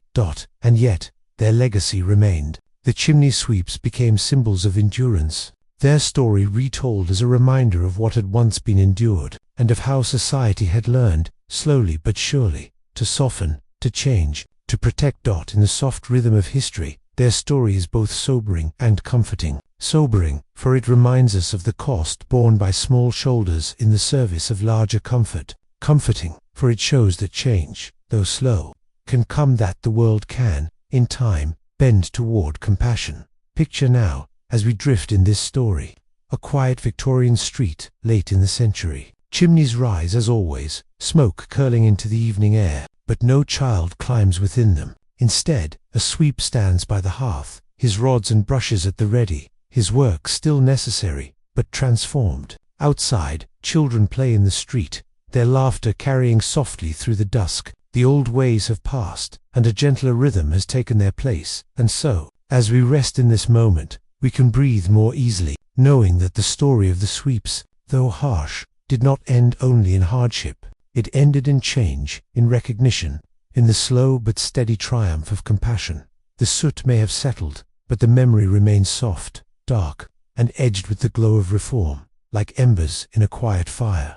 And yet, their legacy remained. The chimney sweeps became symbols of endurance, their story retold as a reminder of what had once been endured, and of how society had learned, slowly but surely, to soften, to change, to protect. In the soft rhythm of history, their story is both sobering and comforting. Sobering, for it reminds us of the cost borne by small shoulders in the service of larger comfort. Comforting, for it shows that change, though slow, can come, that the world can, in time, bend toward compassion. Picture now, as we drift in this story, a quiet Victorian street, late in the century. Chimneys rise as always, smoke curling into the evening air, but no child climbs within them. Instead, a sweep stands by the hearth, his rods and brushes at the ready, his work still necessary, but transformed. Outside, children play in the street, their laughter carrying softly through the dusk. The old ways have passed, and a gentler rhythm has taken their place. And so, as we rest in this moment, we can breathe more easily, knowing that the story of the sweeps, though harsh, did not end only in hardship. It ended in change, in recognition, in the slow but steady triumph of compassion. The soot may have settled, but the memory remains soft, dark, and edged with the glow of reform, like embers in a quiet fire.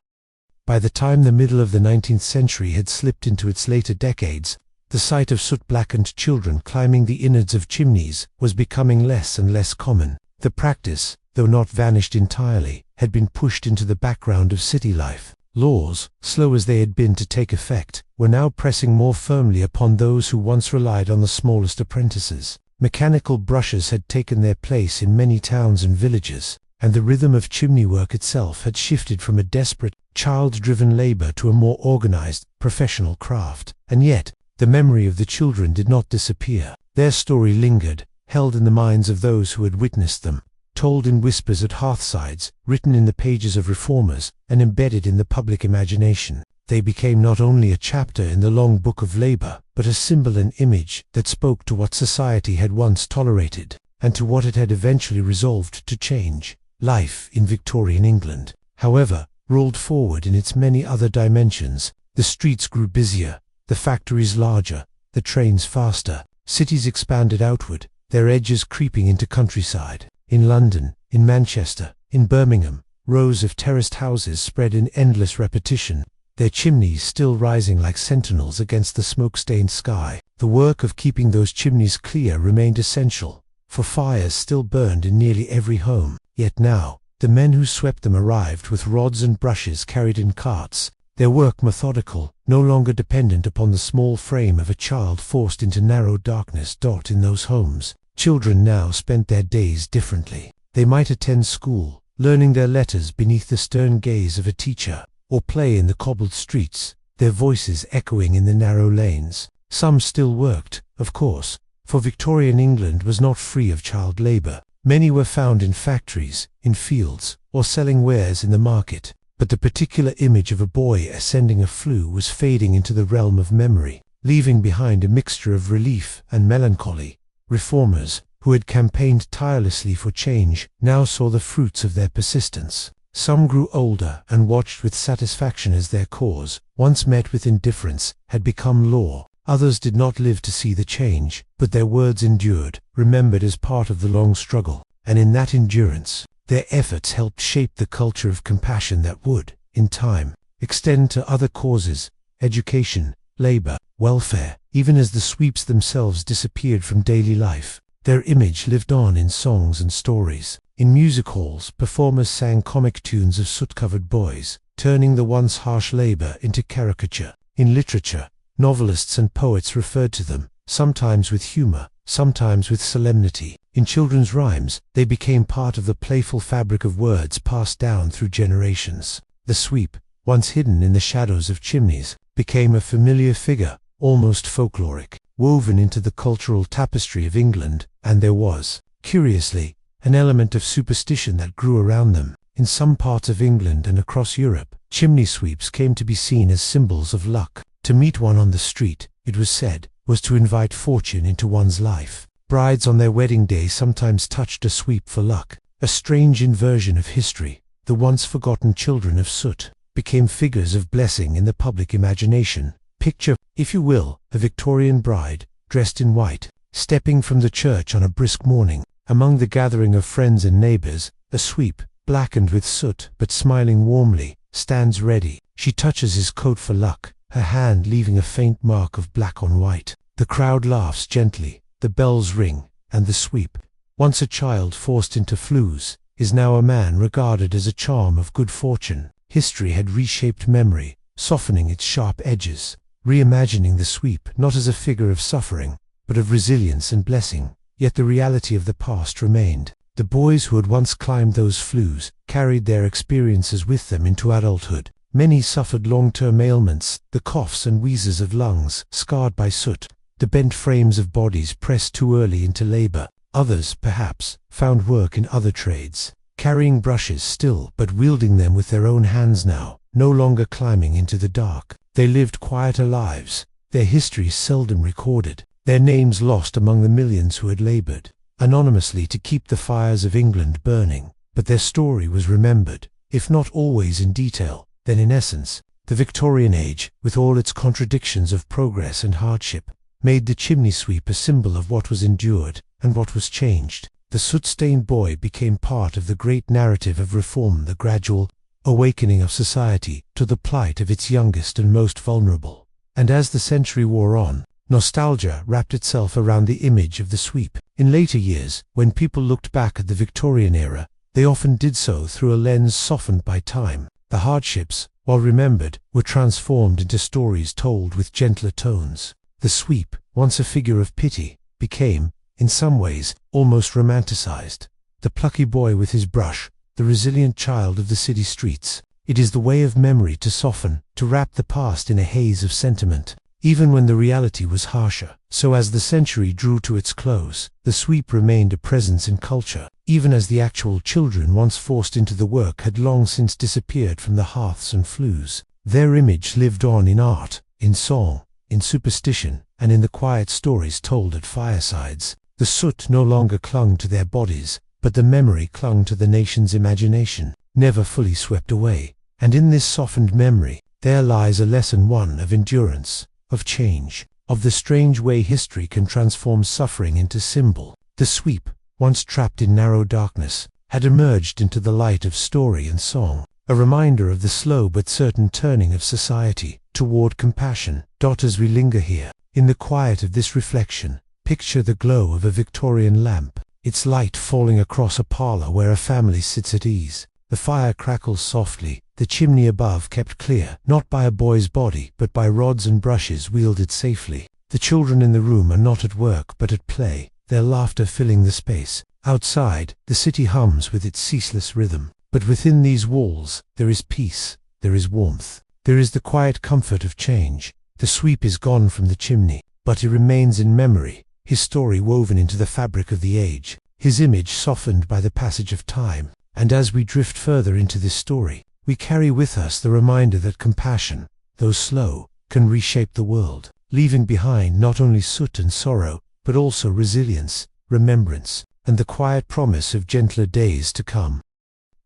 By the time the middle of the 19th century had slipped into its later decades, the sight of soot-blackened children climbing the innards of chimneys was becoming less and less common. The practice, though not vanished entirely, had been pushed into the background of city life. Laws, slow as they had been to take effect, were now pressing more firmly upon those who once relied on the smallest apprentices. Mechanical brushes had taken their place in many towns and villages, and the rhythm of chimney work itself had shifted from a desperate, child-driven labor to a more organized, professional craft. And yet, the memory of the children did not disappear. Their story lingered, held in the minds of those who had witnessed them, told in whispers at hearthsides, written in the pages of reformers, and embedded in the public imagination. They became not only a chapter in the long book of labor, but a symbol and image that spoke to what society had once tolerated, and to what it had eventually resolved to change. Life in Victorian England, however, rolled forward in its many other dimensions. The streets grew busier, the factories larger, the trains faster. Cities expanded outward, their edges creeping into countryside. In London, in Manchester, in Birmingham, rows of terraced houses spread in endless repetition, their chimneys still rising like sentinels against the smoke-stained sky. The work of keeping those chimneys clear remained essential, for fires still burned in nearly every home. Yet now, the men who swept them arrived with rods and brushes carried in carts, their work methodical, no longer dependent upon the small frame of a child forced into narrow darkness. In those homes, children now spent their days differently. They might attend school, learning their letters beneath the stern gaze of a teacher, or play in the cobbled streets, their voices echoing in the narrow lanes. Some still worked, of course, for Victorian England was not free of child labour. Many were found in factories, in fields, or selling wares in the market. But the particular image of a boy ascending a flue was fading into the realm of memory, leaving behind a mixture of relief and melancholy. Reformers, who had campaigned tirelessly for change, now saw the fruits of their persistence. Some grew older and watched with satisfaction as their cause, once met with indifference, had become law. Others did not live to see the change, but their words endured, remembered as part of the long struggle. And in that endurance, their efforts helped shape the culture of compassion that would, in time, extend to other causes, education, labor, welfare. Even as the sweeps themselves disappeared from daily life, their image lived on in songs and stories. In music halls, performers sang comic tunes of soot-covered boys, turning the once harsh labor into caricature. In literature, novelists and poets referred to them, sometimes with humor, sometimes with solemnity. In children's rhymes, they became part of the playful fabric of words passed down through generations. The sweep, once hidden in the shadows of chimneys, became a familiar figure, almost folkloric, woven into the cultural tapestry of England, and there was, curiously, an element of superstition that grew around them. In some parts of England and across Europe, chimney sweeps came to be seen as symbols of luck. To meet one on the street, it was said, was to invite fortune into one's life. Brides on their wedding day sometimes touched a sweep for luck. A strange inversion of history, the once forgotten children of soot became figures of blessing in the public imagination. Picture, if you will, a Victorian bride, dressed in white, stepping from the church on a brisk morning. Among the gathering of friends and neighbors, a sweep, blackened with soot but smiling warmly, stands ready. She touches his coat for luck, her hand leaving a faint mark of black on white. The crowd laughs gently, the bells ring, and the sweep, once a child forced into flues, is now a man regarded as a charm of good fortune. History had reshaped memory, softening its sharp edges, reimagining the sweep not as a figure of suffering, but of resilience and blessing. Yet the reality of the past remained. The boys who had once climbed those flues carried their experiences with them into adulthood. Many suffered long-term ailments, the coughs and wheezes of lungs scarred by soot, the bent frames of bodies pressed too early into labor. Others, perhaps, found work in other trades, carrying brushes still, but wielding them with their own hands now, no longer climbing into the dark. They lived quieter lives, their histories seldom recorded, their names lost among the millions who had labored anonymously to keep the fires of England burning. But their story was remembered, if not always in detail, then in essence. The Victorian age, with all its contradictions of progress and hardship, made the chimney sweep a symbol of what was endured and what was changed. The soot-stained boy became part of the great narrative of reform, the gradual awakening of society to the plight of its youngest and most vulnerable. And as the century wore on, nostalgia wrapped itself around the image of the sweep. In later years, when people looked back at the Victorian era, they often did so through a lens softened by time. The hardships, while remembered, were transformed into stories told with gentler tones. The sweep, once a figure of pity, became, in some ways, almost romanticized. The plucky boy with his brush, the resilient child of the city streets. It is the way of memory to soften, to wrap the past in a haze of sentiment, even when the reality was harsher. So as the century drew to its close, the sweep remained a presence in culture, even as the actual children once forced into the work had long since disappeared from the hearths and flues. Their image lived on in art, in song, in superstition, and in the quiet stories told at firesides. The soot no longer clung to their bodies, but the memory clung to the nation's imagination, never fully swept away. And in this softened memory, there lies a lesson, one of endurance, of change, of the strange way history can transform suffering into symbol. The sweep, once trapped in narrow darkness, had emerged into the light of story and song, a reminder of the slow but certain turning of society toward compassion. As we linger here, in the quiet of this reflection, picture the glow of a Victorian lamp. its light falling across a parlor where a family sits at ease. The fire crackles softly, the chimney above kept clear, not by a boy's body, but by rods and brushes wielded safely. The children in the room are not at work but at play, their laughter filling the space. Outside, the city hums with its ceaseless rhythm. But within these walls, there is peace, there is warmth, there is the quiet comfort of change. The sweep is gone from the chimney, but he remains in memory, his story woven into the fabric of the age, his image softened by the passage of time. And as we drift further into this story, we carry with us the reminder that compassion, though slow, can reshape the world, leaving behind not only soot and sorrow, but also resilience, remembrance, and the quiet promise of gentler days to come.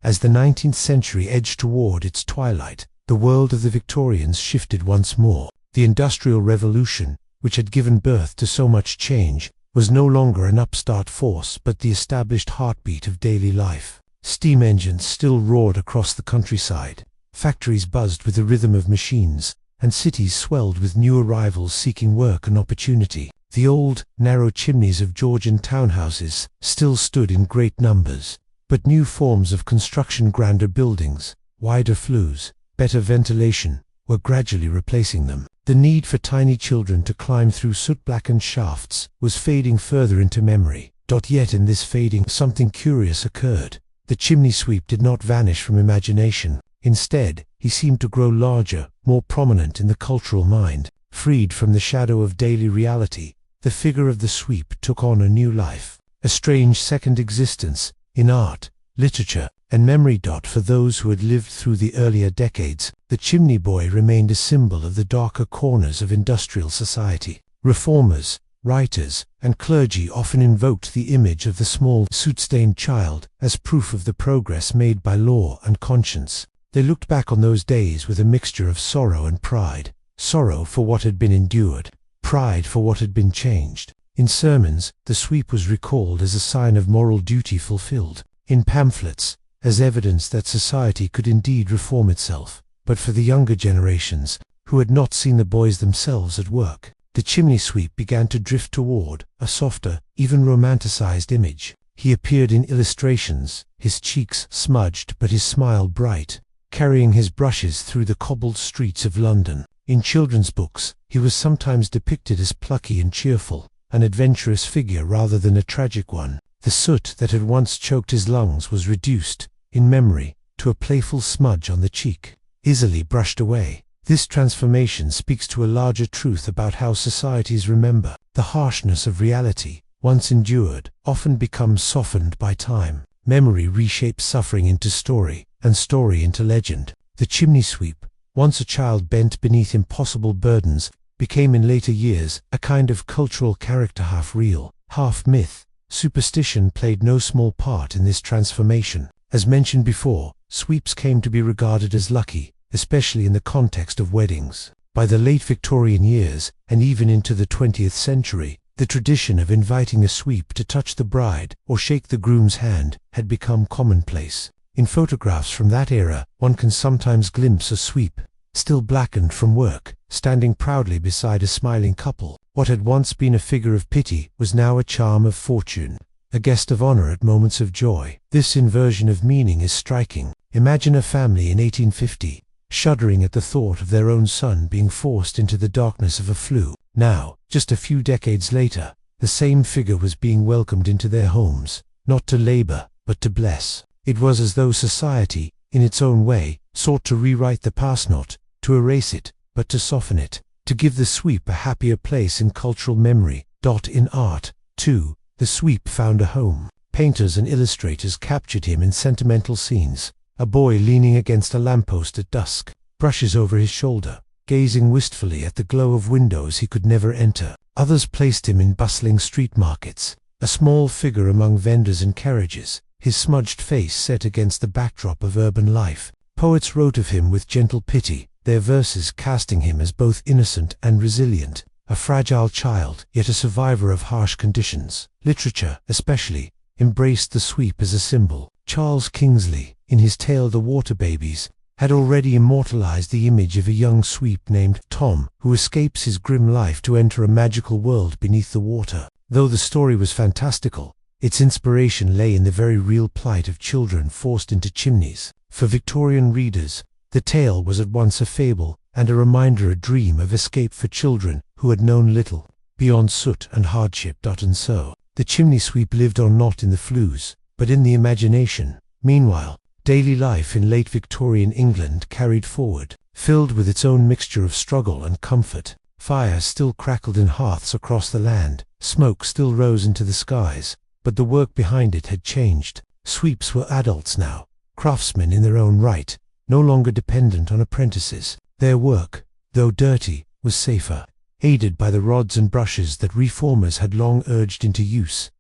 As the 19th century edged toward its twilight, the world of the Victorians shifted once more. The Industrial Revolution, which had given birth to so much change, was no longer an upstart force but the established heartbeat of daily life. Steam engines still roared across the countryside, factories buzzed with the rhythm of machines, and cities swelled with new arrivals seeking work and opportunity. The old, narrow chimneys of Georgian townhouses still stood in great numbers, but new forms of construction, grander buildings, wider flues, better ventilation, were gradually replacing them. The need for tiny children to climb through soot-blackened shafts was fading further into memory. Yet in this fading, something curious occurred. The chimney sweep did not vanish from imagination. Instead, he seemed to grow larger, more prominent in the cultural mind. Freed from the shadow of daily reality, the figure of the sweep took on a new life, a strange second existence, in art, literature, and memory. For those who had lived through the earlier decades, the chimney boy remained a symbol of the darker corners of industrial society. Reformers, writers, and clergy often invoked the image of the small, soot-stained child as proof of the progress made by law and conscience. They looked back on those days with a mixture of sorrow and pride. Sorrow for what had been endured, pride for what had been changed. In sermons, the sweep was recalled as a sign of moral duty fulfilled. In pamphlets, as evidence that society could indeed reform itself. But for the younger generations, who had not seen the boys themselves at work, the chimney sweep began to drift toward a softer, even romanticized image. He appeared in illustrations, his cheeks smudged but his smile bright, carrying his brushes through the cobbled streets of London. In children's books, he was sometimes depicted as plucky and cheerful, an adventurous figure rather than a tragic one. The soot that had once choked his lungs was reduced, in memory, to a playful smudge on the cheek, easily brushed away. This transformation speaks to a larger truth about how societies remember. The harshness of reality, once endured, often becomes softened by time. Memory reshapes suffering into story, and story into legend. The chimney sweep, once a child bent beneath impossible burdens, became in later years a kind of cultural character, half real, half myth. Superstition played no small part in this transformation. As mentioned before, sweeps came to be regarded as lucky, especially in the context of weddings. By the late Victorian years, and even into the 20th century, the tradition of inviting a sweep to touch the bride or shake the groom's hand had become commonplace. In photographs from that era, one can sometimes glimpse a sweep, still blackened from work, standing proudly beside a smiling couple. What had once been a figure of pity was now a charm of fortune, a guest of honor at moments of joy. This inversion of meaning is striking. Imagine a family in 1850, shuddering at the thought of their own son being forced into the darkness of a flue. Now, just a few decades later, the same figure was being welcomed into their homes, not to labor, but to bless. It was as though society, in its own way, sought to rewrite the past, not to erase it, but to soften it, to give the sweep a happier place in cultural memory. In art, too, the sweep found a home. Painters and illustrators captured him in sentimental scenes. A boy leaning against a lamppost at dusk, brushes over his shoulder, gazing wistfully at the glow of windows he could never enter. Others placed him in bustling street markets, a small figure among vendors and carriages, his smudged face set against the backdrop of urban life. Poets wrote of him with gentle pity, their verses casting him as both innocent and resilient, a fragile child, yet a survivor of harsh conditions. Literature, especially, embraced the sweep as a symbol. Charles Kingsley, in his tale The Water Babies, had already immortalized the image of a young sweep named Tom, who escapes his grim life to enter a magical world beneath the water. Though the story was fantastical, its inspiration lay in the very real plight of children forced into chimneys. For Victorian readers, the tale was at once a fable and a reminder, a dream of escape for children who had known little beyond soot and hardship. And so, the chimney sweep lived on, not in the flues, but in the imagination. Meanwhile, daily life in late Victorian England carried forward, filled with its own mixture of struggle and comfort. Fires still crackled in hearths across the land, smoke still rose into the skies, but the work behind it had changed. Sweeps were adults now, craftsmen in their own right, no longer dependent on apprentices. Their work, though dirty, was safer, aided by the rods and brushes that reformers had long urged into use.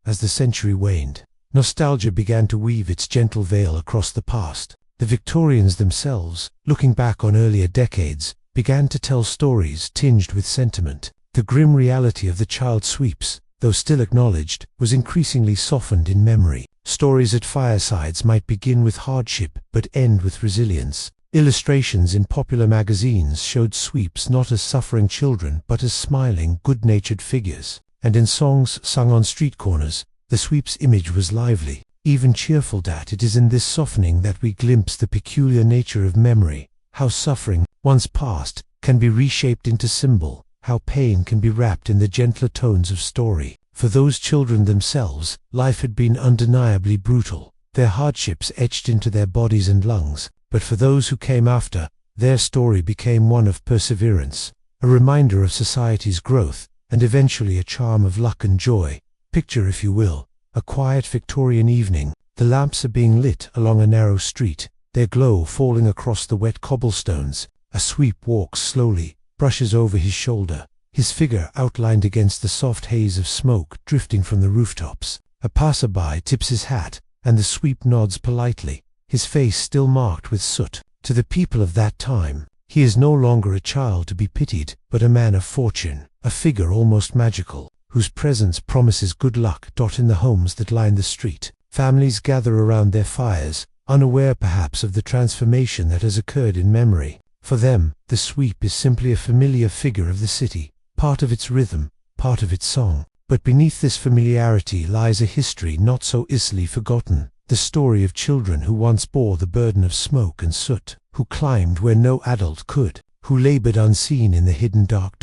As the century waned, nostalgia began to weave its gentle veil across the past. The Victorians themselves, looking back on earlier decades, began to tell stories tinged with sentiment. The grim reality of the child sweeps, though still acknowledged, was increasingly softened in memory. Stories at firesides might begin with hardship but end with resilience. Illustrations in popular magazines showed sweeps not as suffering children but as smiling, good-natured figures. And in songs sung on street corners, the sweep's image was lively, even cheerful. It is in this softening that we glimpse the peculiar nature of memory, how suffering, once past, can be reshaped into symbol, how pain can be wrapped in the gentler tones of story. For those children themselves, life had been undeniably brutal, their hardships etched into their bodies and lungs. But for those who came after, their story became one of perseverance, a reminder of society's growth, and eventually a charm of luck and joy. Picture, if you will, a quiet Victorian evening. The lamps are being lit along a narrow street, their glow falling across the wet cobblestones. A sweep walks slowly, brushes over his shoulder, his figure outlined against the soft haze of smoke drifting from the rooftops. A passerby tips his hat, and the sweep nods politely, his face still marked with soot. To the people of that time, he is no longer a child to be pitied, but a man of fortune, a figure almost magical, whose presence promises good luck. In the homes that line the street, families gather around their fires, unaware perhaps of the transformation that has occurred in memory. For them, the sweep is simply a familiar figure of the city, part of its rhythm, part of its song. But beneath this familiarity lies a history not so easily forgotten. The story of children who once bore the burden of smoke and soot, who climbed where no adult could, who labored unseen in the hidden dark.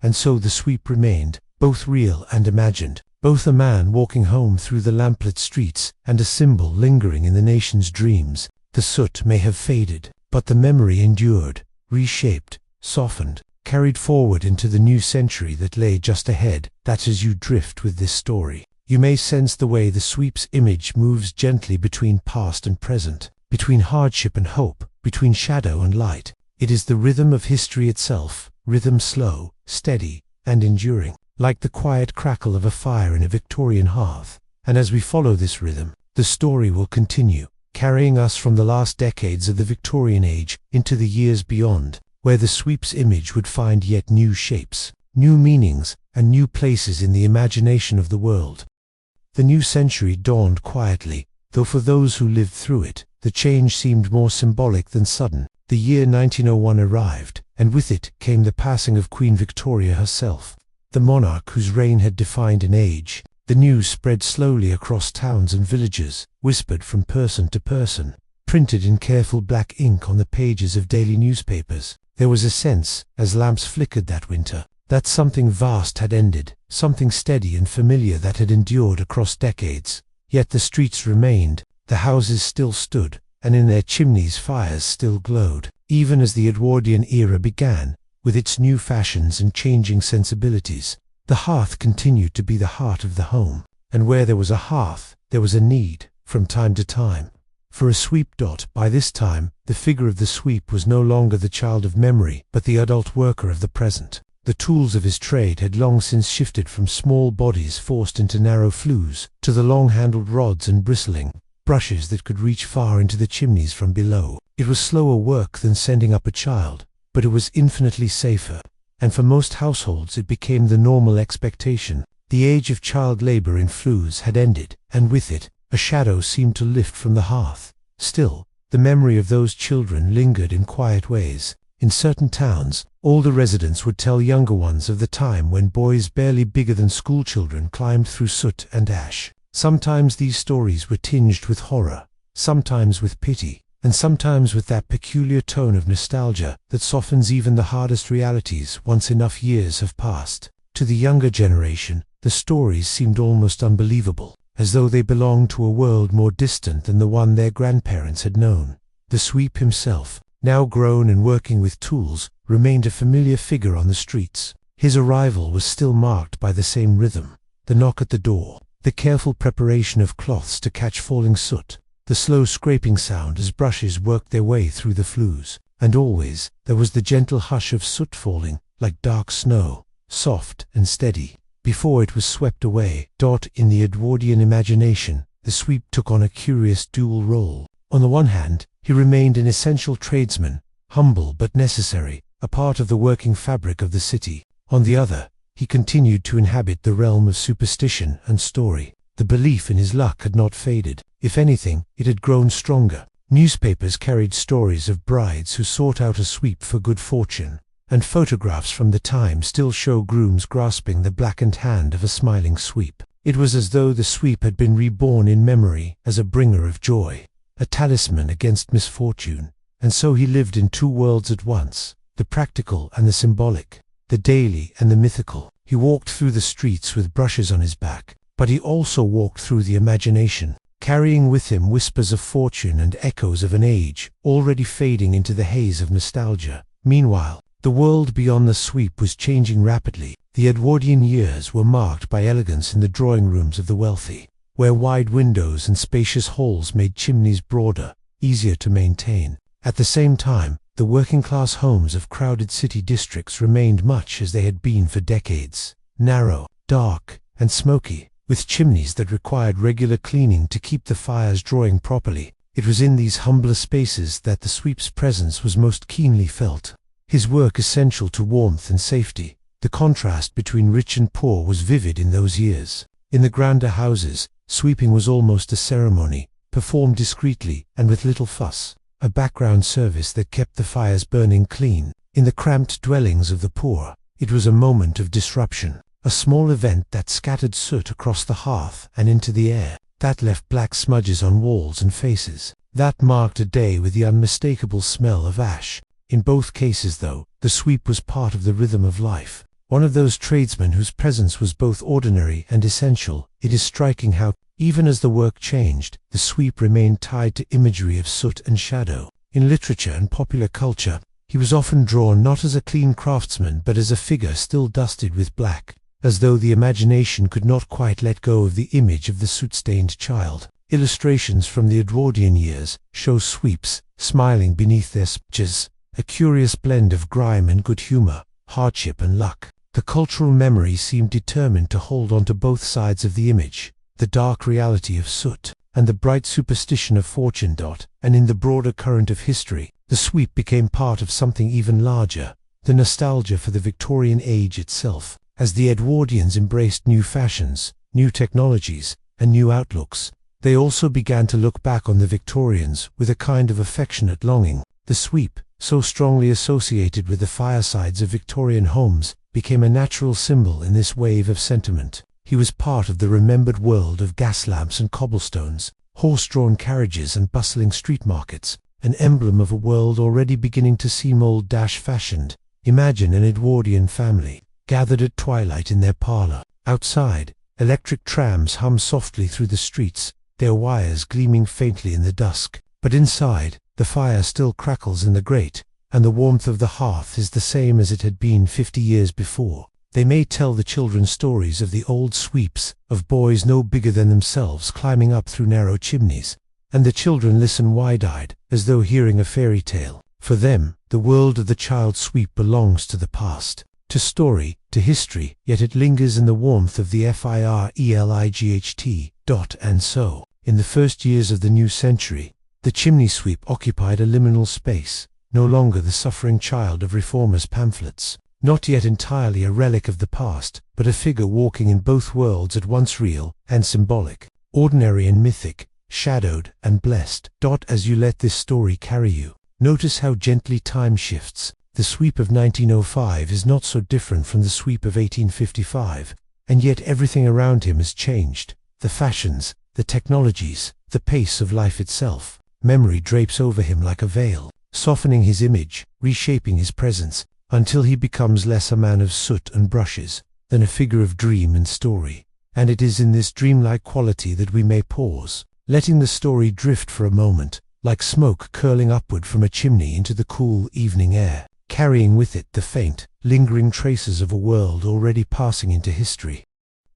And so the sweep remained, both real and imagined, both a man walking home through the lamplit streets and a symbol lingering in the nation's dreams. The soot may have faded, but the memory endured, reshaped, softened, carried forward into the new century that lay just ahead. As you drift with this story, you may sense the way the sweep's image moves gently between past and present, between hardship and hope, between shadow and light. It is the rhythm of history itself, rhythm slow, steady, and enduring, like the quiet crackle of a fire in a Victorian hearth. And as we follow this rhythm, the story will continue, carrying us from the last decades of the Victorian age into the years beyond, where the sweep's image would find yet new shapes, new meanings, and new places in the imagination of the world. The new century dawned quietly, though for those who lived through it, the change seemed more symbolic than sudden. The year 1901 arrived, and with it came the passing of Queen Victoria herself, the monarch whose reign had defined an age. The news spread slowly across towns and villages, whispered from person to person, printed in careful black ink on the pages of daily newspapers. There was a sense, as lamps flickered that winter, that something vast had ended, something steady and familiar that had endured across decades. Yet the streets remained, the houses still stood, and in their chimneys fires still glowed. Even as the Edwardian era began, with its new fashions and changing sensibilities, the hearth continued to be the heart of the home. And where there was a hearth, there was a need, from time to time, for a sweep. By this time, the figure of the sweep was no longer the child of memory, but the adult worker of the present. The tools of his trade had long since shifted from small bodies forced into narrow flues, to the long-handled rods and bristling brushes that could reach far into the chimneys from below. It was slower work than sending up a child, but it was infinitely safer, and for most households it became the normal expectation. The age of child labor in flues had ended, and with it, a shadow seemed to lift from the hearth. Still, the memory of those children lingered in quiet ways. In certain towns, older residents would tell younger ones of the time when boys barely bigger than schoolchildren climbed through soot and ash, Sometimes these stories were tinged with horror, sometimes with pity, and sometimes with that peculiar tone of nostalgia that softens even the hardest realities once enough years have passed. To the younger generation, the stories seemed almost unbelievable, as though they belonged to a world more distant than the one their grandparents had known. The sweep himself, now grown and working with tools, remained a familiar figure on the streets. His arrival was still marked by the same rhythm: the knock at the door, the careful preparation of cloths to catch falling soot, the slow scraping sound as brushes worked their way through the flues, and always there was the gentle hush of soot falling, like dark snow, soft and steady, before it was swept away. In the Edwardian imagination, the sweep took on a curious dual role. On the one hand, he remained an essential tradesman, humble but necessary, a part of the working fabric of the city. On the other, he continued to inhabit the realm of superstition and story. The belief in his luck had not faded. If anything, it had grown stronger. Newspapers carried stories of brides who sought out a sweep for good fortune, and photographs from the time still show grooms grasping the blackened hand of a smiling sweep. It was as though the sweep had been reborn in memory as a bringer of joy, a talisman against misfortune. And so he lived in two worlds at once, the practical and the symbolic, the daily and the mythical. He walked through the streets with brushes on his back, but he also walked through the imagination, carrying with him whispers of fortune and echoes of an age already fading into the haze of nostalgia. Meanwhile, the world beyond the sweep was changing rapidly. The Edwardian years were marked by elegance in the drawing rooms of the wealthy, where wide windows and spacious halls made chimneys broader, easier to maintain. At the same time, the working-class homes of crowded city districts remained much as they had been for decades: narrow, dark, and smoky, with chimneys that required regular cleaning to keep the fires drawing properly. It was in these humbler spaces that the sweep's presence was most keenly felt. His work essential to warmth and safety. The contrast between rich and poor was vivid in those years. In the grander houses, sweeping was almost a ceremony, performed discreetly and with little fuss, a background service that kept the fires burning clean. In the cramped dwellings of the poor, it was a moment of disruption, a small event that scattered soot across the hearth and into the air, that left black smudges on walls and faces, that marked a day with the unmistakable smell of ash. In both cases, though, the sweep was part of the rhythm of life, one of those tradesmen whose presence was both ordinary and essential. It is striking how, even as the work changed, the sweep remained tied to imagery of soot and shadow. In literature and popular culture, he was often drawn not as a clean craftsman but as a figure still dusted with black, as though the imagination could not quite let go of the image of the soot-stained child. Illustrations from the Edwardian years show sweeps smiling beneath their smudges, a curious blend of grime and good humor, hardship and luck. The cultural memory seemed determined to hold on to both sides of the image, the dark reality of soot and the bright superstition of fortune. And in the broader current of history, the sweep became part of something even larger, the nostalgia for the Victorian age itself. As the Edwardians embraced new fashions, new technologies, and new outlooks, they also began to look back on the Victorians with a kind of affectionate longing. The sweep, so strongly associated with the firesides of Victorian homes, became a natural symbol in this wave of sentiment. He was part of the remembered world of gas lamps and cobblestones, horse-drawn carriages and bustling street markets, an emblem of a world already beginning to seem old-fashioned. Imagine an Edwardian family, gathered at twilight in their parlor. Outside, electric trams hum softly through the streets, their wires gleaming faintly in the dusk. But inside, the fire still crackles in the grate, and the warmth of the hearth is the same as it had been 50 years before. They may tell the children stories of the old sweeps, of boys no bigger than themselves climbing up through narrow chimneys, and the children listen wide-eyed, as though hearing a fairy tale. For them, the world of the child sweep belongs to the past, to story, to history, yet it lingers in the warmth of the FIRELIGHT. And so, in the first years of the new century, the chimney sweep occupied a liminal space, no longer the suffering child of reformers' pamphlets, not yet entirely a relic of the past, but a figure walking in both worlds at once real and symbolic, ordinary and mythic, shadowed and blessed. As you let this story carry you, notice how gently time shifts. The sweep of 1905 is not so different from the sweep of 1855, and yet everything around him has changed. the fashions, the technologies, the pace of life itself. Memory drapes over him like a veil, softening his image, reshaping his presence, until he becomes less a man of soot and brushes, than a figure of dream and story. And it is in this dreamlike quality that we may pause, letting the story drift for a moment, like smoke curling upward from a chimney into the cool evening air, carrying with it the faint, lingering traces of a world already passing into history.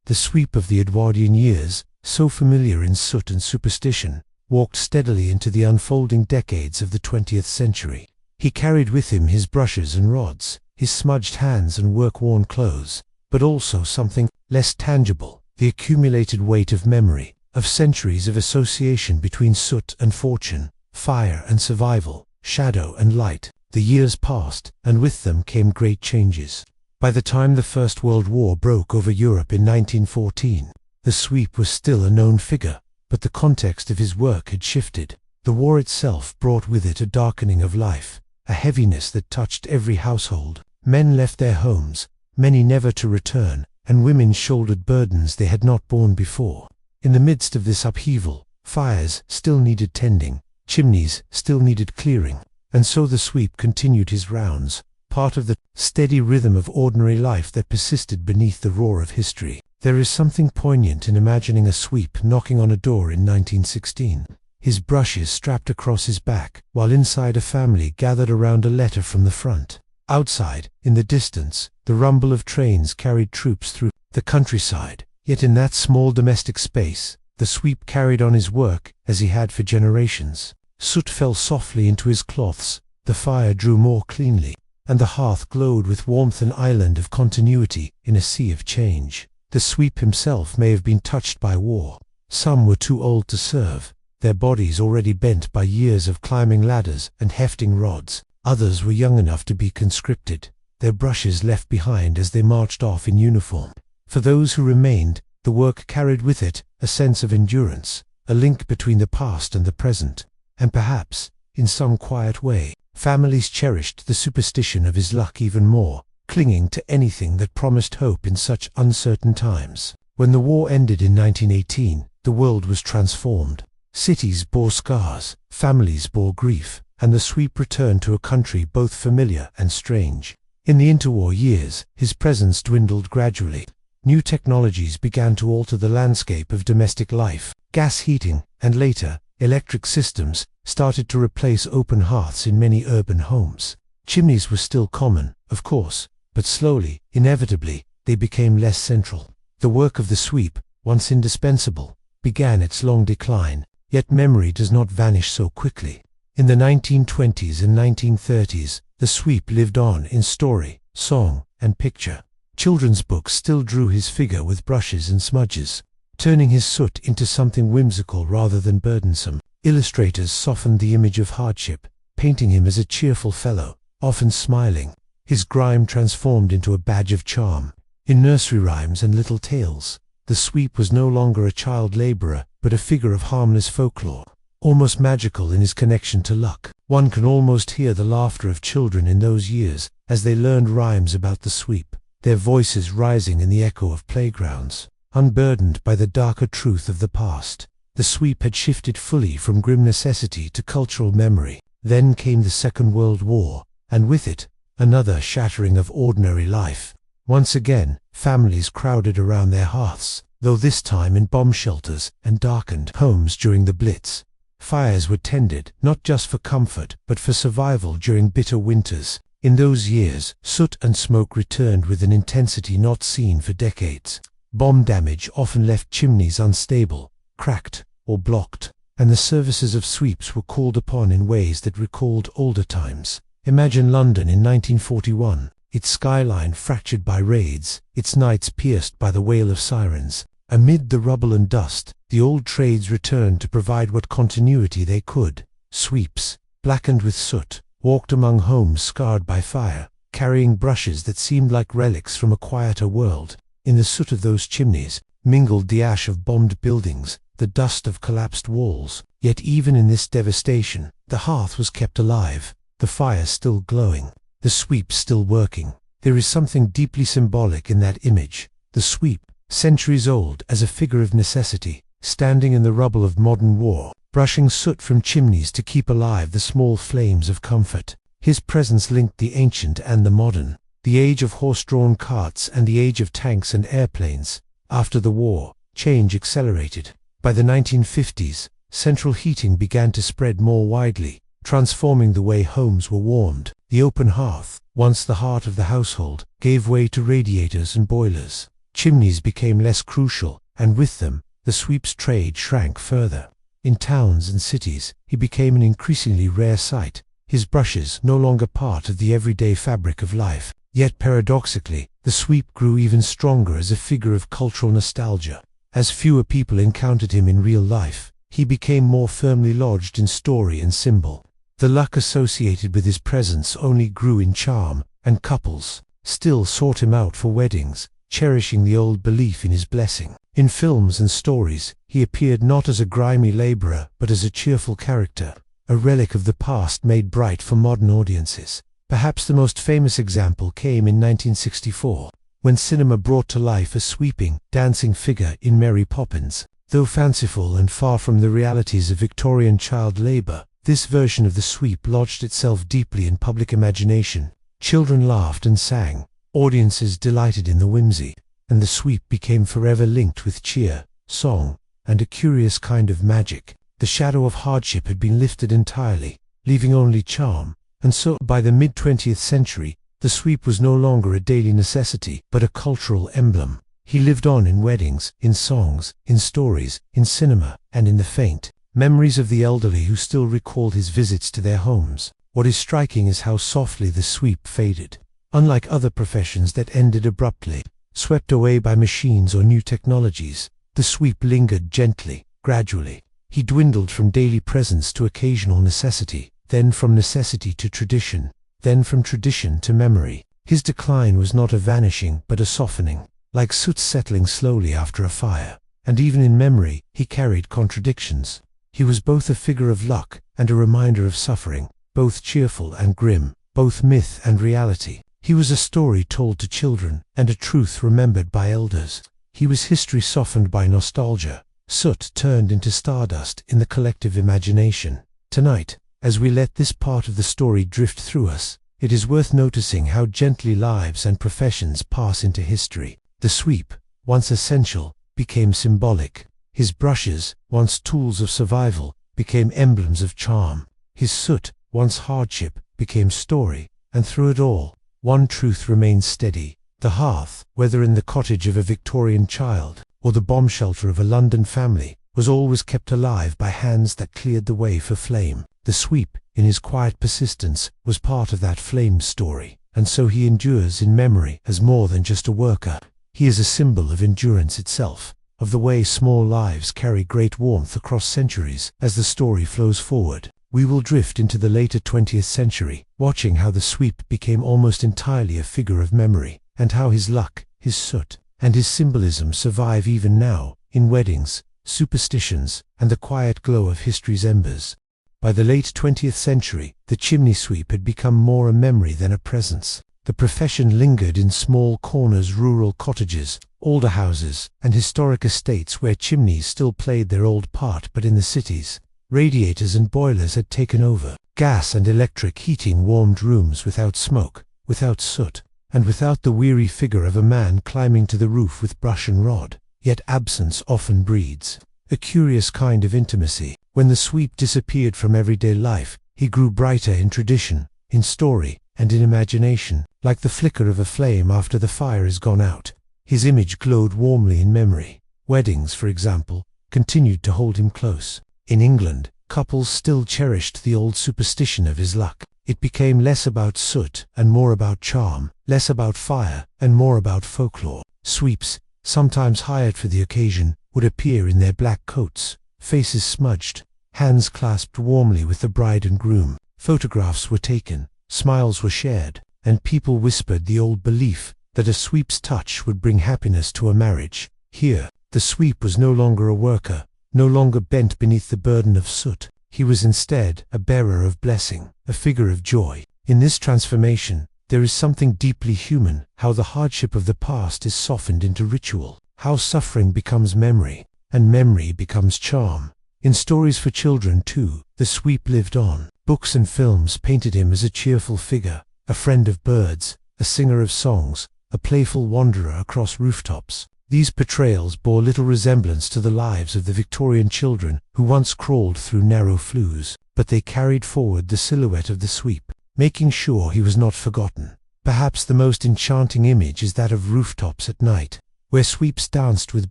The sweep of the Edwardian years, so familiar in soot and superstition, walked steadily into the unfolding decades of the 20th century. He carried with him his brushes and rods, his smudged hands and work-worn clothes, but also something less tangible, the accumulated weight of memory, of centuries of association between soot and fortune, fire and survival, shadow and light. The years passed, and with them came great changes. By the time the First World War broke over Europe in 1914, the sweep was still a known figure, but the context of his work had shifted. The war itself brought with it a darkening of life, a heaviness that touched every household. Men left their homes, many never to return, and women shouldered burdens they had not borne before. In the midst of this upheaval, fires still needed tending, chimneys still needed clearing, and so the sweep continued his rounds, part of the steady rhythm of ordinary life that persisted beneath the roar of history. There is something poignant in imagining a sweep knocking on a door in 1916, his brushes strapped across his back, while inside a family gathered around a letter from the front. Outside, in the distance, the rumble of trains carried troops through the countryside, yet in that small domestic space, the sweep carried on his work as he had for generations. Soot fell softly into his cloths, the fire drew more cleanly, and the hearth glowed with warmth, an island of continuity in a sea of change. The sweep himself may have been touched by war. Some were too old to serve, their bodies already bent by years of climbing ladders and hefting rods. Others were young enough to be conscripted, their brushes left behind as they marched off in uniform. For those who remained, the work carried with it a sense of endurance, a link between the past and the present, and perhaps, in some quiet way, families cherished the superstition of his luck even more, clinging to anything that promised hope in such uncertain times. When the war ended in 1918, the world was transformed. Cities bore scars, families bore grief, and the sweep returned to a country both familiar and strange. In the interwar years, his presence dwindled gradually. New technologies began to alter the landscape of domestic life. Gas heating, and later, electric systems, started to replace open hearths in many urban homes. Chimneys were still common, of course, but slowly, inevitably, they became less central. The work of the sweep, once indispensable, began its long decline, yet memory does not vanish so quickly. In the 1920s and 1930s, the sweep lived on in story, song, and picture. Children's books still drew his figure with brushes and smudges, turning his soot into something whimsical rather than burdensome. Illustrators softened the image of hardship, painting him as a cheerful fellow, often smiling, his grime transformed into a badge of charm. In nursery rhymes and little tales, the sweep was no longer a child laborer, but a figure of harmless folklore, almost magical in his connection to luck. One can almost hear the laughter of children in those years as they learned rhymes about the sweep, their voices rising in the echo of playgrounds. Unburdened by the darker truth of the past, the sweep had shifted fully from grim necessity to cultural memory. Then came the Second World War, and with it, another shattering of ordinary life. Once again, families crowded around their hearths, though this time in bomb shelters and darkened homes during the Blitz. Fires were tended, not just for comfort, but for survival during bitter winters. In those years, soot and smoke returned with an intensity not seen for decades. Bomb damage often left chimneys unstable, cracked, or blocked, and the services of sweeps were called upon in ways that recalled older times. Imagine London in 1941, its skyline fractured by raids, its nights pierced by the wail of sirens. Amid the rubble and dust, the old trades returned to provide what continuity they could. Sweeps, blackened with soot, walked among homes scarred by fire, carrying brushes that seemed like relics from a quieter world. In the soot of those chimneys mingled the ash of bombed buildings, the dust of collapsed walls. Yet even in this devastation, the hearth was kept alive, the fire still glowing, the sweep still working. There is something deeply symbolic in that image. The sweep, centuries old as a figure of necessity, standing in the rubble of modern war, brushing soot from chimneys to keep alive the small flames of comfort. His presence linked the ancient and the modern, the age of horse-drawn carts and the age of tanks and airplanes. After the war, change accelerated. By the 1950s, central heating began to spread more widely, transforming the way homes were warmed. The open hearth, once the heart of the household, gave way to radiators and boilers. Chimneys became less crucial, and with them, the sweep's trade shrank further. In towns and cities, he became an increasingly rare sight, his brushes no longer part of the everyday fabric of life. Yet paradoxically, the sweep grew even stronger as a figure of cultural nostalgia. As fewer people encountered him in real life, he became more firmly lodged in story and symbol. The luck associated with his presence only grew in charm, and couples still sought him out for weddings, cherishing the old belief in his blessing. In films and stories, he appeared not as a grimy laborer but as a cheerful character, a relic of the past made bright for modern audiences. Perhaps the most famous example came in 1964, when cinema brought to life a sweeping, dancing figure in Mary Poppins. Though fanciful and far from the realities of Victorian child labour, this version of the sweep lodged itself deeply in public imagination. Children laughed and sang, audiences delighted in the whimsy, and the sweep became forever linked with cheer, song, and a curious kind of magic. The shadow of hardship had been lifted entirely, leaving only charm, and so, by the mid-20th century, the sweep was no longer a daily necessity, but a cultural emblem. He lived on in weddings, in songs, in stories, in cinema, and in the faint memories of the elderly who still recalled his visits to their homes. What is striking is how softly the sweep faded. Unlike other professions that ended abruptly, swept away by machines or new technologies, the sweep lingered gently, gradually. He dwindled from daily presence to occasional necessity, then from necessity to tradition, then from tradition to memory. His decline was not a vanishing but a softening, like soot settling slowly after a fire. And even in memory, he carried contradictions. He was both a figure of luck and a reminder of suffering, both cheerful and grim, both myth and reality. He was a story told to children, and a truth remembered by elders. He was history softened by nostalgia, soot turned into stardust in the collective imagination. Tonight, as we let this part of the story drift through us, it is worth noticing how gently lives and professions pass into history. The sweep, once essential, became symbolic. His brushes, once tools of survival, became emblems of charm. His soot, once hardship, became story. And through it all, one truth remains steady. The hearth, whether in the cottage of a Victorian child, or the bomb shelter of a London family, was always kept alive by hands that cleared the way for flame. The sweep, in his quiet persistence, was part of that flame story, and so he endures in memory as more than just a worker. He is a symbol of endurance itself, of the way small lives carry great warmth across centuries. As the story flows forward, we will drift into the later 20th century, watching how the sweep became almost entirely a figure of memory, and how his luck, his soot, and his symbolism survive even now, in weddings, superstitions, and the quiet glow of history's embers. By the late 20th century, the chimney sweep had become more a memory than a presence. The profession lingered in small corners, rural cottages, older houses, and historic estates where chimneys still played their old part. But in the cities, radiators and boilers had taken over. Gas and electric heating warmed rooms without smoke, without soot, and without the weary figure of a man climbing to the roof with brush and rod. Yet absence often breeds a curious kind of intimacy. When the sweep disappeared from everyday life, he grew brighter in tradition, in story, and in imagination. Like the flicker of a flame after the fire is gone out, his image glowed warmly in memory. Weddings, for example, continued to hold him close. In England, couples still cherished the old superstition of his luck. It became less about soot and more about charm, less about fire and more about folklore. Sweeps, sometimes hired for the occasion, would appear in their black coats, faces smudged, hands clasped warmly with the bride and groom. Photographs were taken, smiles were shared, and people whispered the old belief that a sweep's touch would bring happiness to a marriage. Here, the sweep was no longer a worker, no longer bent beneath the burden of soot. He was instead a bearer of blessing, a figure of joy. In this transformation, there is something deeply human, how the hardship of the past is softened into ritual, how suffering becomes memory, and memory becomes charm. In stories for children too, the sweep lived on. Books and films painted him as a cheerful figure, a friend of birds, a singer of songs, a playful wanderer across rooftops. These portrayals bore little resemblance to the lives of the Victorian children who once crawled through narrow flues, but they carried forward the silhouette of the sweep, making sure he was not forgotten. Perhaps the most enchanting image is that of rooftops at night, where sweeps danced with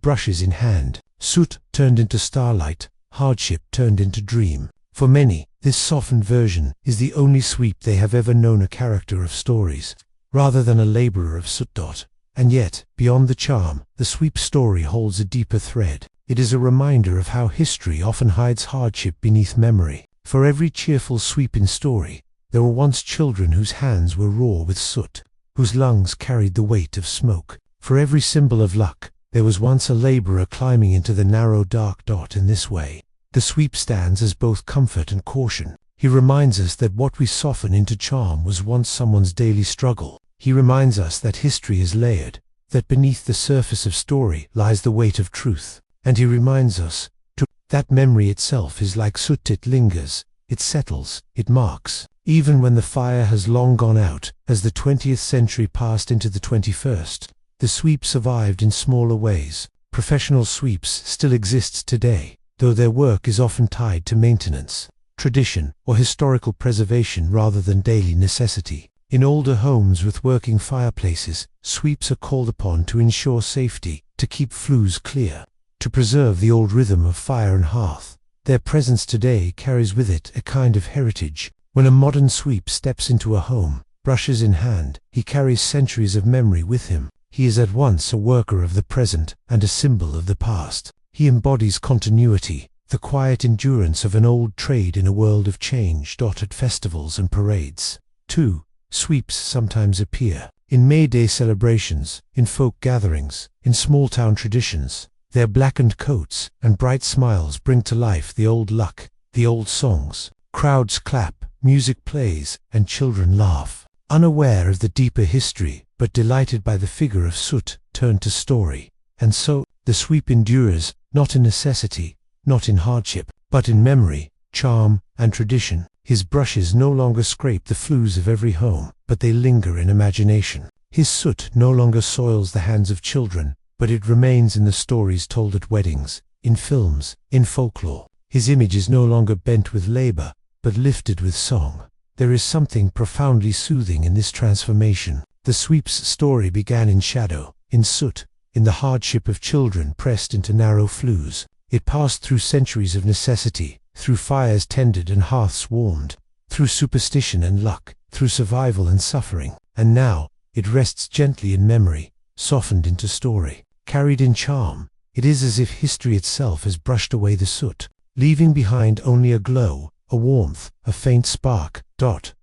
brushes in hand. Soot turned into starlight, hardship turned into dream. For many, this softened version is the only sweep they have ever known, a character of stories, rather than a laborer of soot. And yet, beyond the charm, the sweep story holds a deeper thread. It is a reminder of how history often hides hardship beneath memory. For every cheerful sweep in story, there were once children whose hands were raw with soot, whose lungs carried the weight of smoke. For every symbol of luck, there was once a laborer climbing into the narrow dark dot. In this way, the sweep stands as both comfort and caution. He reminds us that what we soften into charm was once someone's daily struggle. He reminds us that history is layered, that beneath the surface of story lies the weight of truth. And he reminds us, too, that memory itself is like soot. It lingers, it settles, it marks. Even when the fire has long gone out, as the 20th century passed into the 21st, the sweep survived in smaller ways. Professional sweeps still exist today, though their work is often tied to maintenance, tradition, or historical preservation rather than daily necessity. In older homes with working fireplaces, sweeps are called upon to ensure safety, to keep flues clear, to preserve the old rhythm of fire and hearth. Their presence today carries with it a kind of heritage. When a modern sweep steps into a home, brushes in hand, he carries centuries of memory with him. He is at once a worker of the present and a symbol of the past. He embodies continuity, the quiet endurance of an old trade in a world of change. At festivals and parades, too, sweeps sometimes appear. In May Day celebrations, in folk gatherings, in small-town traditions, their blackened coats and bright smiles bring to life the old luck, the old songs. Crowds clap, music plays, and children laugh. Unaware of the deeper history, but delighted by the figure of soot turned to story. And so, the sweep endures, not in necessity, not in hardship, but in memory, charm, and tradition. His brushes no longer scrape the flues of every home, but they linger in imagination. His soot no longer soils the hands of children, but it remains in the stories told at weddings, in films, in folklore. His image is no longer bent with labor, but lifted with song. There is something profoundly soothing in this transformation. The sweep's story began in shadow, in soot, in the hardship of children pressed into narrow flues. It passed through centuries of necessity, through fires tended and hearths warmed, through superstition and luck, through survival and suffering. And now, it rests gently in memory, softened into story, carried in charm. It is as if history itself has brushed away the soot, leaving behind only a glow, a warmth, a faint spark.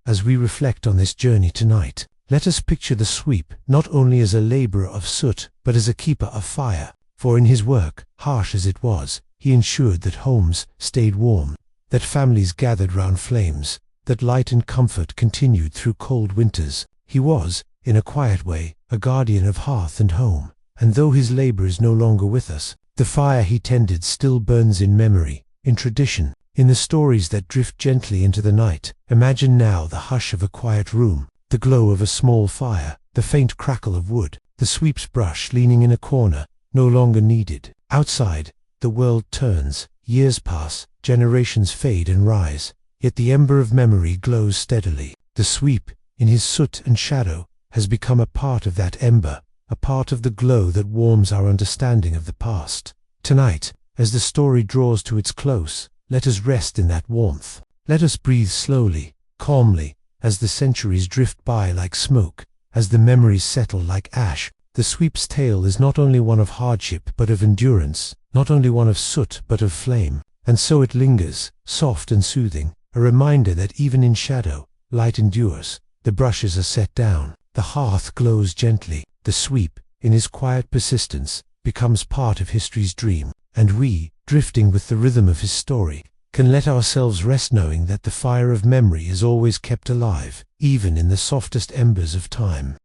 As we reflect on this journey tonight, let us picture the sweep not only as a laborer of soot, but as a keeper of fire. For in his work, harsh as it was, he ensured that homes stayed warm, that families gathered round flames, that light and comfort continued through cold winters. He was, in a quiet way, a guardian of hearth and home. And though his labor is no longer with us, the fire he tended still burns in memory, in tradition, in the stories that drift gently into the night. Imagine now the hush of a quiet room, the glow of a small fire, the faint crackle of wood, the sweep's brush leaning in a corner, no longer needed. Outside, the world turns, years pass, generations fade and rise, yet the ember of memory glows steadily. The sweep, in his soot and shadow, has become a part of that ember, a part of the glow that warms our understanding of the past. Tonight, as the story draws to its close, let us rest in that warmth. Let us breathe slowly, calmly, as the centuries drift by like smoke, as the memories settle like ash. The sweep's tale is not only one of hardship but of endurance, not only one of soot but of flame. And so it lingers, soft and soothing, a reminder that even in shadow, light endures. The brushes are set down, the hearth glows gently. The sweep, in his quiet persistence, becomes part of history's dream. And we, drifting with the rhythm of his story, can let ourselves rest knowing that the fire of memory is always kept alive, even in the softest embers of time.